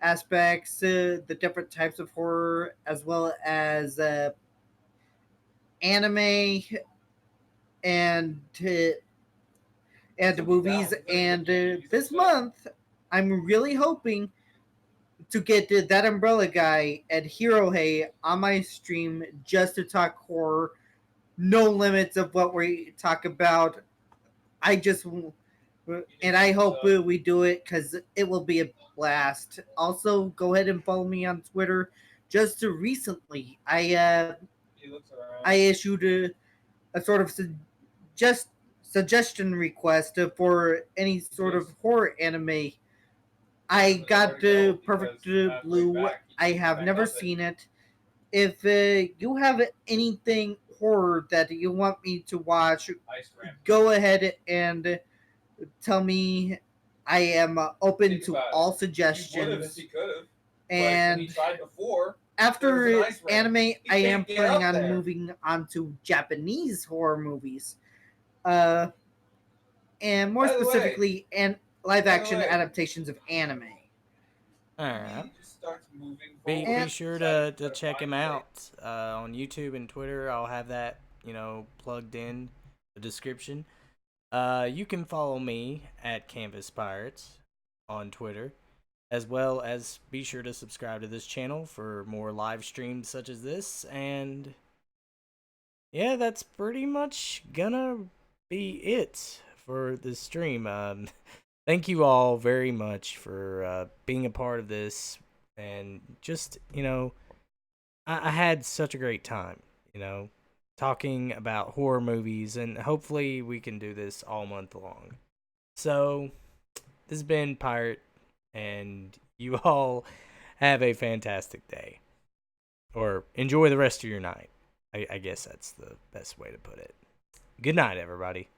aspects, the different types of horror, as well as anime and uh, and movies. And this month, I'm really hoping to get that Umbrella Guy and Hero Hey on my stream just to talk horror. No limits of what we talk about. I just and I hope we do it because it will be a blast. Also, go ahead and follow me on Twitter. Just recently, I issued a sort of just suggestion request for any sort of horror anime. I got Perfect Blue. I have never seen it. If you have anything horror that you want me to watch, go ahead and tell me. I am open to all suggestions. And after anime, I am planning on moving on to Japanese horror movies. Uh, and more specifically, and live action adaptations of anime. All right. Be And sure to check him out on YouTube and Twitter. I'll have that plugged in the description. You can follow me at Canvas Pirates on Twitter, as well as be sure to subscribe to this channel for more live streams such as this. And yeah, that's pretty much gonna be it for this stream. Thank you all very much for being a part of this, and just I had such a great time, talking about horror movies, and hopefully we can do this all month long. So this has been Pirate, and you all have a fantastic day, or enjoy the rest of your night. I guess that's the best way to put it. Good night, everybody.